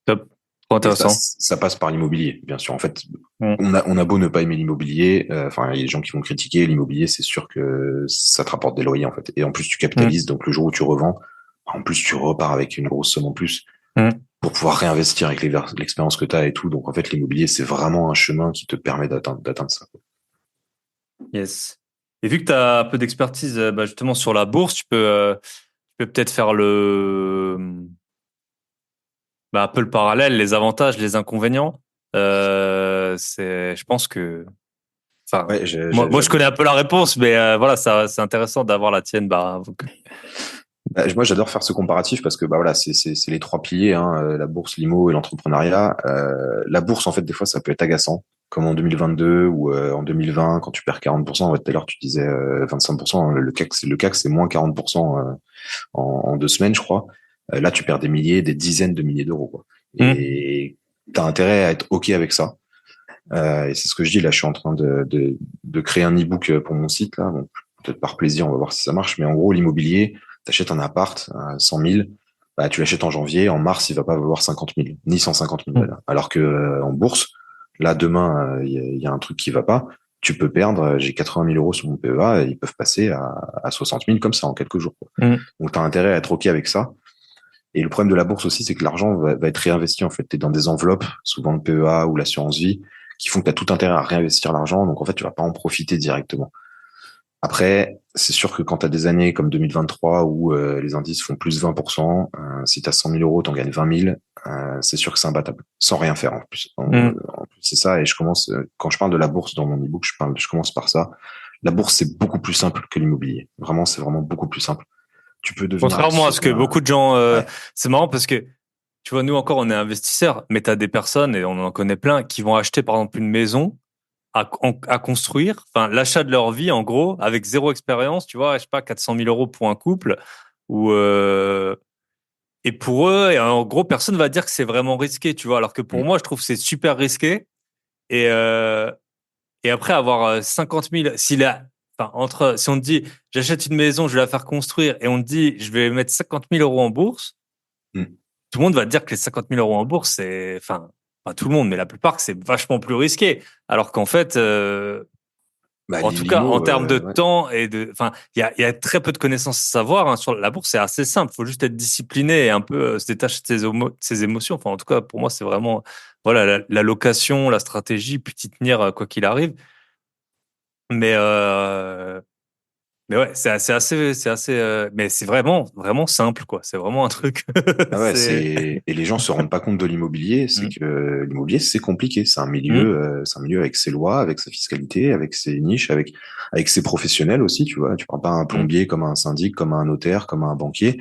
[SPEAKER 2] Top. Trop
[SPEAKER 3] Et ça,
[SPEAKER 2] intéressant.
[SPEAKER 3] ça passe par l'immobilier, bien sûr. En fait,
[SPEAKER 2] Hmm.
[SPEAKER 3] on a beau ne pas aimer l'immobilier, enfin, il y a des gens qui vont critiquer l'immobilier, c'est sûr que ça te rapporte des loyers, en fait. Et en plus, tu
[SPEAKER 2] Hmm.
[SPEAKER 3] capitalises, donc le jour où tu revends, en plus, tu repars avec une grosse somme en plus. pour pouvoir réinvestir avec l'expérience que tu as et tout. Donc, en fait, l'immobilier, c'est vraiment un chemin qui te permet d'atteindre ça.
[SPEAKER 2] Yes. Et vu que tu as un peu d'expertise justement sur la bourse, tu peux peut-être faire un peu le parallèle, les avantages, les inconvénients. Je pense que, enfin,
[SPEAKER 3] Ouais,
[SPEAKER 2] moi, je connais un peu la réponse, mais voilà, ça, c'est intéressant d'avoir la tienne.
[SPEAKER 3] moi, j'adore faire ce comparatif parce que bah voilà, c'est les trois piliers, hein, la bourse, l'IMO et l'entrepreneuriat. La bourse, en fait, des fois, ça peut être agaçant, comme en 2022 ou en 2020 quand tu perds 40%. Ouais, tout à l'heure, tu disais 25%. Le CAC, c'est moins 40% en 2 semaines, je crois. Là, tu perds des milliers, des dizaines de milliers d'euros, quoi.
[SPEAKER 2] Hmm.
[SPEAKER 3] Et t'as intérêt à être OK avec ça. Et c'est ce que je dis. Là, je suis en train de créer un e-book pour mon site, là. Donc, peut-être par plaisir, on va voir si ça marche. Mais en gros, l'immobilier, t'achètes un appart à 100 000, bah, tu l'achètes en janvier. En mars, il va pas valoir 50 000, ni 150 000
[SPEAKER 2] Hmm.
[SPEAKER 3] balles. Alors que en bourse, là, demain, il y a un truc qui va pas. Tu peux perdre, j'ai 80 000 euros sur mon PEA, et ils peuvent passer à 60 000 comme ça en quelques jours, quoi.
[SPEAKER 2] Hmm.
[SPEAKER 3] Donc, tu as intérêt à être OK avec ça. Et le problème de la bourse aussi, c'est que l'argent va être réinvesti. En fait, tu es dans des enveloppes, souvent le PEA ou l'assurance vie, qui font que tu as tout intérêt à réinvestir l'argent. Donc, en fait, tu vas pas en profiter directement. Après, c'est sûr que quand tu as des années comme 2023 où les indices font plus 20%, si tu as 100 000 euros, tu en gagnes 20 000, c'est sûr que c'est imbattable, sans rien faire en plus.
[SPEAKER 2] Hmm.
[SPEAKER 3] En plus, c'est ça, et je commence, quand je parle de la bourse dans mon e-book, je commence par ça. La bourse, c'est beaucoup plus simple que l'immobilier. Vraiment, c'est vraiment beaucoup plus simple. Tu peux devenir
[SPEAKER 2] Contrairement à ce que beaucoup de gens,
[SPEAKER 3] ouais.
[SPEAKER 2] c'est marrant parce que tu vois, nous encore, on est investisseurs, mais tu as des personnes, et on en connaît plein, qui vont acheter par exemple une maison à construire, enfin l'achat de leur vie en gros, avec zéro expérience, tu vois, je sais pas, 400 000 euros pour un couple, ou et pour eux, et en gros, personne va dire que c'est vraiment risqué, tu vois, alors que pour
[SPEAKER 3] Mm.
[SPEAKER 2] moi, je trouve que c'est super risqué. Et, euh, et après avoir 50 000, si on te dit, j'achète une maison, je vais la faire construire, et on te dit, je vais mettre 50 000 euros en bourse,
[SPEAKER 3] Mm.
[SPEAKER 2] tout le monde va te dire que les 50 000 euros en bourse, c'est, enfin, pas tout le monde, mais la plupart, que c'est vachement plus risqué. Alors qu'en fait,
[SPEAKER 3] Bah,
[SPEAKER 2] en tout cas, en
[SPEAKER 3] l'IMO,
[SPEAKER 2] termes de
[SPEAKER 3] ouais.
[SPEAKER 2] temps enfin, il y a très peu de connaissances à savoir, hein, sur la bourse. C'est assez simple. Il faut juste être discipliné et un peu se détacher de ses émotions. Enfin, en tout cas, pour moi, c'est vraiment, voilà, la location, la stratégie, puis t'y tenir quoi qu'il arrive. Mais, euh, mais ouais, mais c'est vraiment, vraiment simple, quoi. C'est vraiment un truc.
[SPEAKER 3] Ah ouais,
[SPEAKER 2] C'est.
[SPEAKER 3] et les gens se rendent pas compte de l'immobilier, c'est
[SPEAKER 2] Mm,
[SPEAKER 3] que l'immobilier c'est compliqué,
[SPEAKER 2] mm,
[SPEAKER 3] c'est un milieu avec ses lois, avec sa fiscalité, avec ses niches, avec ses professionnels aussi, tu vois. Tu parles pas à un
[SPEAKER 2] mm,
[SPEAKER 3] plombier comme à un syndic, comme à un notaire, comme à un banquier.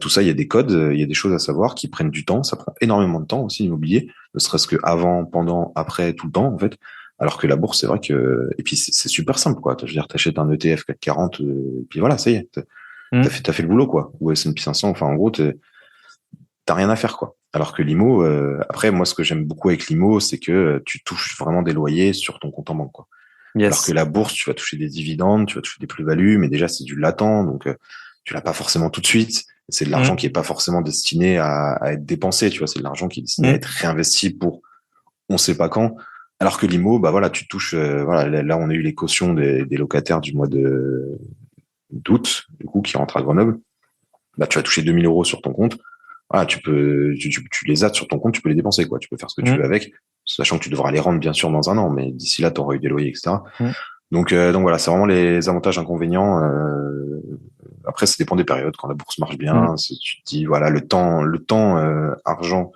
[SPEAKER 3] Tout ça, il y a des codes, il y a des choses à savoir qui prennent du temps. Ça prend énormément de temps aussi l'immobilier, ne serait-ce que avant, pendant, après, tout le temps en fait. Alors que la bourse, c'est vrai que et puis c'est super simple quoi. Je veux dire, t'achètes un ETF 440, et puis voilà, ça y est,
[SPEAKER 2] mm,
[SPEAKER 3] t'as fait le boulot quoi. Ou S&P 500, enfin en gros, t'as rien à faire quoi. Alors que l'IMO, après moi ce que j'aime beaucoup avec l'IMO, c'est que tu touches vraiment des loyers sur ton compte en banque quoi. Alors que
[SPEAKER 2] yes.
[SPEAKER 3] la bourse, tu vas toucher des dividendes, tu vas toucher des plus-values, mais déjà c'est du latent, donc tu l'as pas forcément tout de suite. C'est de l'argent
[SPEAKER 2] Mm,
[SPEAKER 3] qui est pas forcément destiné à être dépensé, tu vois, c'est de l'argent qui est destiné à être
[SPEAKER 2] mm,
[SPEAKER 3] réinvesti pour on sait pas quand. Alors que l'IMO, bah voilà, tu touches, voilà, là on a eu les cautions des locataires du mois de d'août, du coup, qui rentrent à Grenoble. Bah tu vas toucher 2 000 euros sur ton compte. Voilà, tu les as sur ton compte, tu peux les dépenser, quoi. Tu peux faire ce que tu veux
[SPEAKER 2] mm,
[SPEAKER 3] avec, sachant que tu devras les rendre, bien sûr, dans un an, mais d'ici là, tu auras eu des loyers, etc.
[SPEAKER 2] mm.
[SPEAKER 3] Donc voilà, c'est vraiment les avantages, inconvénients. Après, ça dépend des périodes. Quand la bourse marche
[SPEAKER 2] Mm.
[SPEAKER 3] bien, tu te dis, voilà, le temps, argent,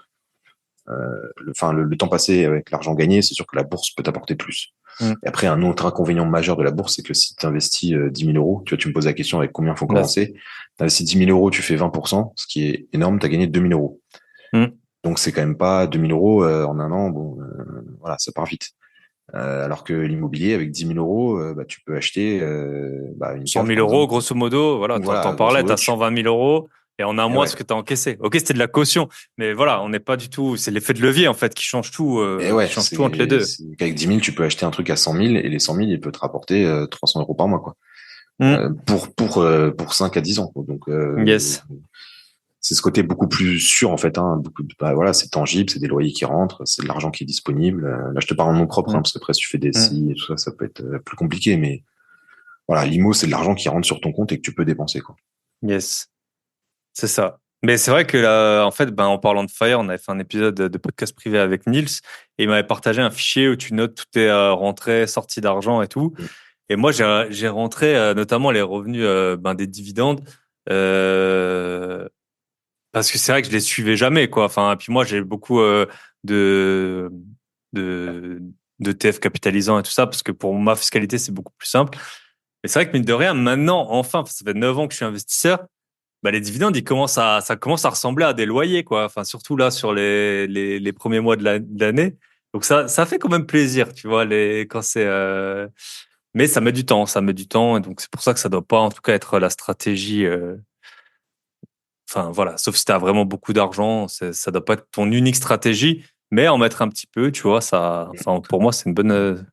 [SPEAKER 3] le temps passé avec l'argent gagné, c'est sûr que la bourse peut t'apporter plus.
[SPEAKER 2] Mm.
[SPEAKER 3] Et après, un autre inconvénient majeur de la bourse, c'est que si tu investis 10 000 euros, tu vois, tu me poses la question avec combien faut
[SPEAKER 2] Yes.
[SPEAKER 3] commencer. Tu investis 10 000 euros, tu fais 20%, ce qui est énorme, tu as gagné 2 000 euros.
[SPEAKER 2] Mm.
[SPEAKER 3] Donc c'est quand même pas 2 000 euros en un an, bon, voilà, ça part vite. Alors que l'immobilier, avec 10 000 euros, bah, tu peux acheter une
[SPEAKER 2] 100
[SPEAKER 3] cave,
[SPEAKER 2] 000
[SPEAKER 3] par
[SPEAKER 2] euros,
[SPEAKER 3] exemple.
[SPEAKER 2] grosso modo, voilà, t'en
[SPEAKER 3] Voilà, grosso
[SPEAKER 2] parlais,
[SPEAKER 3] modo,
[SPEAKER 2] t'as 120 000 euros, et en un
[SPEAKER 3] et
[SPEAKER 2] mois,
[SPEAKER 3] ouais,
[SPEAKER 2] ce que t'as encaissé. Ok, c'était de la caution, mais voilà, on n'est pas du tout, c'est l'effet de levier, en fait,
[SPEAKER 3] et
[SPEAKER 2] qui
[SPEAKER 3] ouais,
[SPEAKER 2] change tout entre les deux.
[SPEAKER 3] c'est qu'avec 10 000, tu peux acheter un truc à 100 000 et les 100 000, il peut te rapporter 300 euros par mois, quoi.
[SPEAKER 2] Mm.
[SPEAKER 3] Pour 5 à 10 ans, quoi. Donc,
[SPEAKER 2] Yes.
[SPEAKER 3] c'est ce côté beaucoup plus sûr, en fait, hein. Bah, voilà, c'est tangible, c'est des loyers qui rentrent, c'est de l'argent qui est disponible. Là, je te parle en nom propre, hein,
[SPEAKER 2] Mm.
[SPEAKER 3] parce que après, si tu fais des
[SPEAKER 2] Mm.
[SPEAKER 3] SCI et tout ça, ça peut être plus compliqué, mais voilà, l'IMO, c'est de l'argent qui rentre sur ton compte et que tu peux dépenser, quoi.
[SPEAKER 2] Yes. C'est ça. Mais c'est vrai que là, en fait, en parlant de Fire, on avait fait un épisode de podcast privé avec Niels et il m'avait partagé un fichier où tu notes toutes tes rentrées, sorties d'argent et tout.
[SPEAKER 3] Mm.
[SPEAKER 2] Et moi, j'ai rentré notamment les revenus des dividendes parce que c'est vrai que je les suivais jamais, quoi. Enfin, et puis moi, j'ai beaucoup de de de TF capitalisant et tout ça parce que pour ma fiscalité, c'est beaucoup plus simple. Mais c'est vrai que mine de rien, maintenant, enfin, ça fait 9 ans que je suis investisseur. Les dividendes, ça commence à ressembler à des loyers, quoi. Enfin, surtout là, sur les premiers mois de l'année. Donc, ça fait quand même plaisir, tu vois, quand c'est, mais ça met du temps, ça met du temps. Et donc, c'est pour ça que ça doit pas, en tout cas, être la stratégie, enfin, voilà. Sauf si tu as vraiment beaucoup d'argent, ça doit pas être ton unique stratégie, mais en mettre un petit peu, tu vois, enfin, pour moi, c'est une bonne,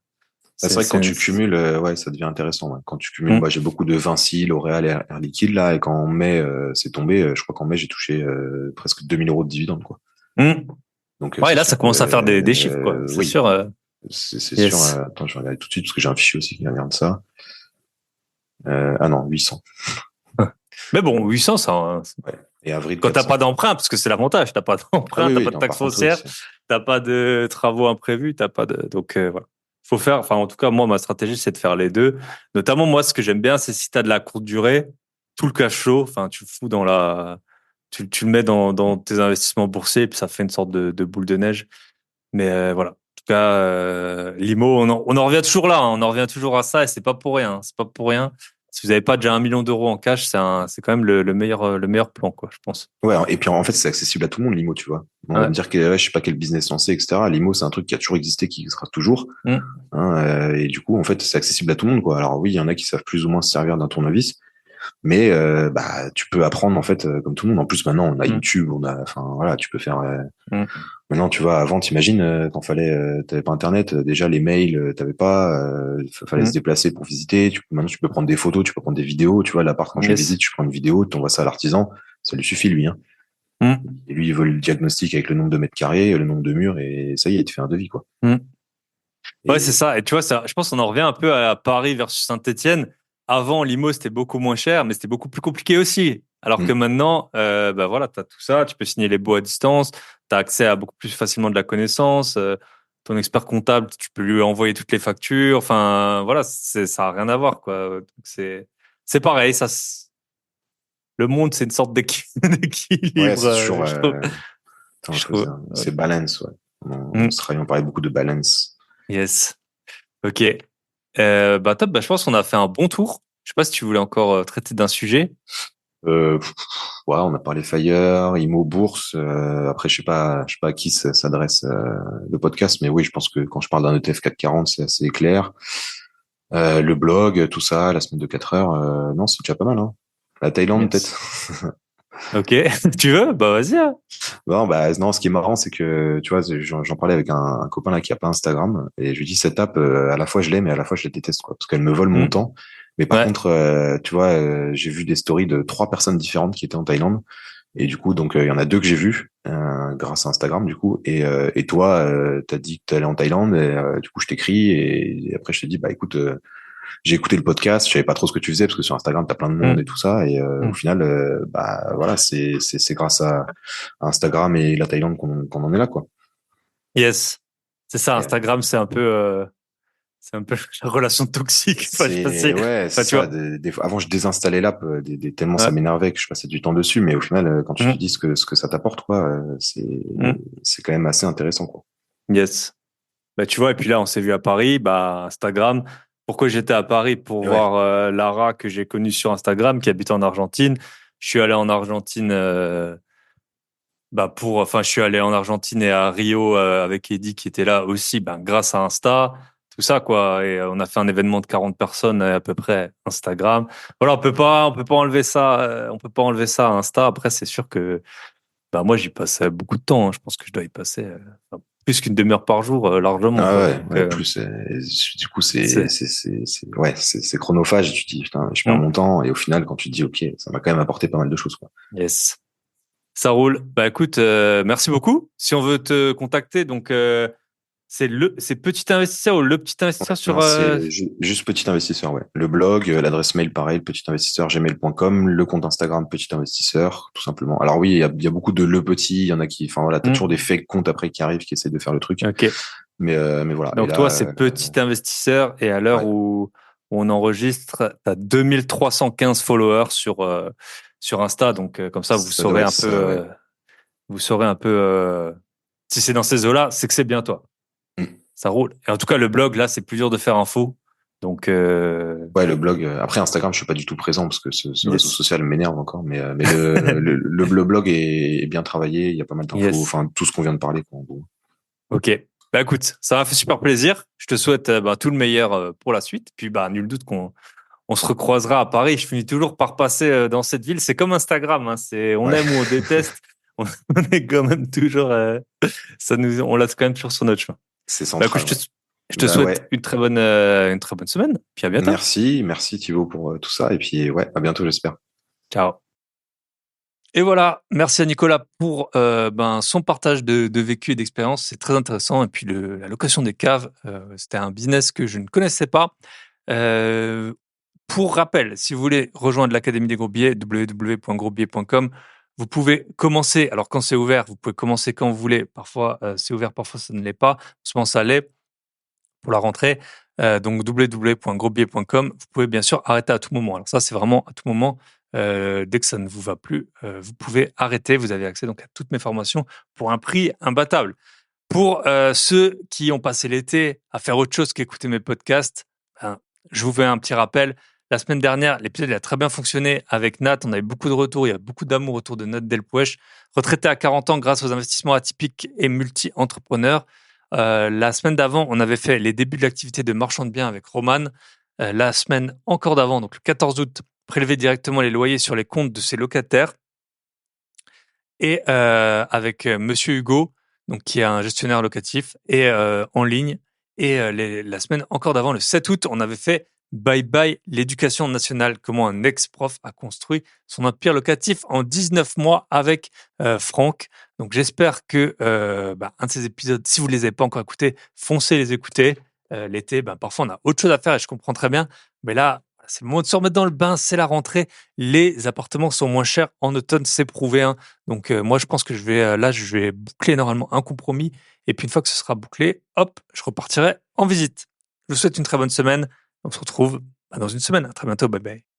[SPEAKER 3] Bah, c'est vrai que quand tu cumules, ouais, ça devient intéressant. Ouais. Quand tu cumules,
[SPEAKER 2] Hmm.
[SPEAKER 3] moi j'ai beaucoup de Vinci, L'Oréal, Air Liquide là, et quand en mai c'est tombé, je crois qu'en mai j'ai touché presque 2 000 € de dividendes, quoi.
[SPEAKER 2] Hmm.
[SPEAKER 3] Donc
[SPEAKER 2] Ouais,
[SPEAKER 3] c'est
[SPEAKER 2] là,
[SPEAKER 3] sûr
[SPEAKER 2] ça
[SPEAKER 3] que
[SPEAKER 2] commence à faire des chiffres, quoi. C'est
[SPEAKER 3] oui,
[SPEAKER 2] sûr.
[SPEAKER 3] c'est sûr.
[SPEAKER 2] Yes.
[SPEAKER 3] Attends, je vais regarder tout de suite parce que j'ai un fichier aussi qui regarde ça. Ah non, 800.
[SPEAKER 2] Mais bon, 800, ça,
[SPEAKER 3] Ouais. Et avril
[SPEAKER 2] quand t'as
[SPEAKER 3] 400.
[SPEAKER 2] pas d'emprunt, parce que c'est l'avantage, t'as pas
[SPEAKER 3] Ah
[SPEAKER 2] d'emprunt,
[SPEAKER 3] oui,
[SPEAKER 2] t'as
[SPEAKER 3] oui,
[SPEAKER 2] pas de
[SPEAKER 3] non,
[SPEAKER 2] taxe
[SPEAKER 3] par contre, oui.
[SPEAKER 2] foncière, t'as pas de travaux imprévus, t'as pas de, donc voilà. Faut faire, enfin en tout cas moi ma stratégie c'est de faire les deux. Notamment moi ce que j'aime bien c'est si t'as de la courte durée, tout le cash flow, enfin tu le fous tu le mets dans tes investissements boursiers et puis ça fait une sorte de boule de neige. Mais voilà. En tout cas, l'IMO, on en revient toujours là, hein. On en revient toujours à ça et c'est pas pour rien, hein. C'est pas pour rien. Si vous n'avez pas déjà 1 million d'euros en cash, c'est quand même le meilleur plan, quoi, je pense.
[SPEAKER 3] Ouais, et puis en fait, c'est accessible à tout le monde, l'IMO, tu vois. On va
[SPEAKER 2] Ouais.
[SPEAKER 3] me dire que ouais, je sais pas quel business lancer, etc. L'IMO, c'est un truc qui a toujours existé, qui sera toujours.
[SPEAKER 2] Mm.
[SPEAKER 3] Hein, et du coup, en fait, c'est accessible à tout le monde, quoi. Alors oui, il y en a qui savent plus ou moins se servir d'un tournevis, mais bah, tu peux apprendre en fait comme tout le monde. En plus, maintenant, on a
[SPEAKER 2] Mm.
[SPEAKER 3] YouTube, enfin voilà, tu peux faire.
[SPEAKER 2] Mm.
[SPEAKER 3] Maintenant, tu vois, avant, t'imagines quand t'avais pas Internet, déjà les mails, t'avais pas, fallait se
[SPEAKER 2] Mm.
[SPEAKER 3] déplacer pour visiter. Maintenant, tu peux prendre des photos, tu peux prendre des vidéos. Tu vois, l'appart quand je le
[SPEAKER 2] Yes.
[SPEAKER 3] visite, je prends une vidéo, tu envoies ça à l'artisan, ça lui suffit lui, hein.
[SPEAKER 2] Mm.
[SPEAKER 3] Et lui, il veut le diagnostic avec le nombre de mètres carrés, le nombre de murs, et ça y est, il te fait un devis, quoi.
[SPEAKER 2] Mm. Ouais, c'est
[SPEAKER 3] Et
[SPEAKER 2] ça. Et tu vois, ça, je pense qu'on en revient un peu à Paris versus Saint-Étienne. Avant, Limo, c'était beaucoup moins cher, mais c'était beaucoup plus compliqué aussi. Alors que
[SPEAKER 3] mm,
[SPEAKER 2] maintenant, voilà, tu as tout ça, tu peux signer les baux à distance, tu as accès à beaucoup plus facilement de la connaissance. Ton expert comptable, tu peux lui envoyer toutes les factures. Enfin, voilà, ça a rien à voir, quoi. Donc, c'est pareil, le monde, c'est une sorte
[SPEAKER 3] ouais,
[SPEAKER 2] d'équilibre,
[SPEAKER 3] c'est toujours.
[SPEAKER 2] je trouve.
[SPEAKER 3] Attends,
[SPEAKER 2] Je trouve. Ouais.
[SPEAKER 3] c'est balance, ouais. En
[SPEAKER 2] Mm.
[SPEAKER 3] Australie, on parlait beaucoup de balance.
[SPEAKER 2] Yes. Ok. Top, je pense qu'on a fait un bon tour. Je sais pas si tu voulais encore traiter d'un sujet.
[SPEAKER 3] Pff, ouais, on a parlé Fire, Imo, Bourse. Après, je sais pas à qui s'adresse le podcast, mais oui, je pense que quand je parle d'un ETF 440, c'est assez clair. Le blog, tout ça, la semaine de 4 heures, non, c'est déjà pas mal, hein. La Thaïlande,
[SPEAKER 2] Yes.
[SPEAKER 3] peut-être.
[SPEAKER 2] Ok. Tu veux? Bah vas-y, hein.
[SPEAKER 3] Non, bah, non, ce qui est marrant, c'est que, tu vois, j'en parlais avec un copain là qui a pas Instagram, et je lui dis, cette app, à la fois je l'aime et à la fois je la déteste, quoi, parce qu'elle me vole mon
[SPEAKER 2] Hmm.
[SPEAKER 3] temps. Mais par
[SPEAKER 2] Ouais.
[SPEAKER 3] contre, tu vois, j'ai vu des stories de 3 personnes différentes qui étaient en Thaïlande. Et du coup, donc, il y en a 2 que j'ai vus, grâce à Instagram, du coup. Et toi, t'as dit que t'allais en Thaïlande, et du coup, je t'écris, et après, je t'ai dit, bah, écoute, j'ai écouté le podcast, je savais pas trop ce que tu faisais parce que sur Instagram t'as plein de monde et
[SPEAKER 2] Hmm.
[SPEAKER 3] tout ça et au
[SPEAKER 2] Hmm.
[SPEAKER 3] final bah voilà c'est grâce à Instagram et la Thaïlande qu'on en est là quoi.
[SPEAKER 2] Yes. C'est ça,
[SPEAKER 3] Et,
[SPEAKER 2] Instagram, c'est un peu la relation toxique. Enfin, je sais pas
[SPEAKER 3] c'est ouais c'est
[SPEAKER 2] enfin, tu
[SPEAKER 3] ça.
[SPEAKER 2] vois.
[SPEAKER 3] Des fois, avant je désinstallais l'app tellement ça
[SPEAKER 2] Ouais.
[SPEAKER 3] m'énervait que je passais du temps dessus mais au final quand tu te
[SPEAKER 2] Hmm.
[SPEAKER 3] dis ce que ça t'apporte quoi
[SPEAKER 2] Hmm.
[SPEAKER 3] c'est quand même assez intéressant quoi.
[SPEAKER 2] Yes. Bah, tu vois, et puis là, on s'est vu à Paris, bah, Instagram. Pourquoi j'étais à Paris? Pour
[SPEAKER 3] Et ouais.
[SPEAKER 2] voir Lara que j'ai connue sur Instagram, qui habite en Argentine. Je suis allé en Argentine, je suis allé en Argentine et à Rio avec Eddie qui était là aussi, ben, grâce à Insta, tout ça, quoi. Et on a fait un événement de 40 personnes à peu près, Instagram. Voilà, on peut pas enlever ça, on peut pas enlever ça à Insta. Après, c'est sûr que, bah, moi, j'y passais beaucoup de temps, hein. Je pense que je dois y passer plus qu'une demi-heure par jour, largement,
[SPEAKER 3] Ah
[SPEAKER 2] quoi.
[SPEAKER 3] ouais,
[SPEAKER 2] Donc,
[SPEAKER 3] ouais, plus du coup
[SPEAKER 2] c'est,
[SPEAKER 3] ouais, c'est chronophage et tu te dis putain, je perds
[SPEAKER 2] Hmm.
[SPEAKER 3] mon temps et au final quand tu te dis OK, ça m'a quand même apporté pas mal de choses quoi.
[SPEAKER 2] Yes. Ça roule. Bah écoute, merci beaucoup. Si on veut te contacter, donc c'est petit investisseur ou le petit investisseur sur.
[SPEAKER 3] Non, c'est juste petit investisseur, ouais. Le blog, l'adresse mail, pareil, petit investisseur, gmail.com, le compte Instagram, petit investisseur, tout simplement. Alors oui, il y a beaucoup de le petit, il y en a qui, enfin voilà, t'as toujours des fake comptes après qui arrivent, qui essaient de faire le truc.
[SPEAKER 2] Ok.
[SPEAKER 3] Mais voilà. Et
[SPEAKER 2] Donc
[SPEAKER 3] là,
[SPEAKER 2] toi, c'est petit investisseur et à l'heure
[SPEAKER 3] ouais,
[SPEAKER 2] où on enregistre, tu as 2315 followers sur Insta. Donc comme ça,
[SPEAKER 3] ça doit être ça, ouais.
[SPEAKER 2] vous saurez un peu si c'est dans ces eaux-là, c'est que c'est bien toi.
[SPEAKER 3] Mm.
[SPEAKER 2] Ça roule. Et en tout cas, le blog, là, c'est plus dur de faire info. Donc,
[SPEAKER 3] Ouais, le blog. Après Instagram, je suis pas du tout présent parce que ce réseau
[SPEAKER 2] yes.
[SPEAKER 3] social m'énerve encore. Mais le blog est bien travaillé. Il y a pas mal d'infos.
[SPEAKER 2] Yes.
[SPEAKER 3] Enfin, tout ce qu'on vient de parler, quoi, en gros.
[SPEAKER 2] Ok. Bah écoute, ça m'a fait super plaisir. Je te souhaite tout le meilleur pour la suite. Puis bah nul doute qu'on on se recroisera à Paris. Je finis toujours par passer dans cette ville. C'est comme Instagram. Hein. C'est on
[SPEAKER 3] Ouais,
[SPEAKER 2] aime ou on déteste. On est quand même toujours. On laisse quand même toujours sur notre chemin.
[SPEAKER 3] c'est
[SPEAKER 2] Bah écoute,
[SPEAKER 3] central. Ouais.
[SPEAKER 2] je te
[SPEAKER 3] Bah
[SPEAKER 2] souhaite
[SPEAKER 3] ouais.
[SPEAKER 2] une très bonne semaine. Puis à bientôt.
[SPEAKER 3] Merci Thibaut pour tout ça. Et puis ouais, à bientôt, j'espère.
[SPEAKER 2] Ciao.
[SPEAKER 1] Et voilà, merci à Nicolas pour son partage de vécu et d'expérience. C'est très intéressant. Et puis la location des caves, c'était un business que je ne connaissais pas. Euh, pour rappel, si vous voulez rejoindre l'Académie des gros billets, www.grosbillets.com, vous pouvez commencer. Alors quand c'est ouvert, vous pouvez commencer quand vous voulez. Parfois c'est ouvert, parfois ça ne l'est pas. En ce moment ça l'est pour la rentrée. Donc www.grosbillets.com. Vous pouvez bien sûr arrêter à tout moment. Alors ça, c'est vraiment à tout moment. Dès que ça ne vous va plus, vous pouvez arrêter. Vous avez accès donc à toutes mes formations pour un prix imbattable. Pour ceux qui ont passé l'été à faire autre chose qu'écouter mes podcasts, je vous fais un petit rappel. La semaine dernière, l'épisode a très bien fonctionné avec Nat. On avait beaucoup de retours. Il y a beaucoup d'amour autour de Nat Delpouech, retraité à 40 ans grâce aux investissements atypiques et multi-entrepreneurs. La semaine d'avant, on avait fait les débuts de l'activité de marchand de biens avec Roman. La semaine encore d'avant, donc le 14 août, prélever directement les loyers sur les comptes de ses locataires. Et avec Monsieur Hugo, donc qui est un gestionnaire locatif, et en ligne. Et la semaine encore d'avant, le 7 août, on avait fait Bye Bye l'éducation nationale, comment un ex-prof a construit son empire locatif en 19 mois avec Franck. Donc j'espère que un de ces épisodes, si vous ne les avez pas encore écoutés, foncez les écouter. L'été, parfois on a autre chose à faire et je comprends très bien. Mais là, c'est le moment de se remettre dans le bain, c'est la rentrée. Les appartements sont moins chers en automne, c'est prouvé. Hein. Donc moi, je pense que je vais boucler normalement un compromis. Et puis une fois que ce sera bouclé, hop, je repartirai en visite. Je vous souhaite une très bonne semaine. On se retrouve dans une semaine. À très bientôt. Bye bye.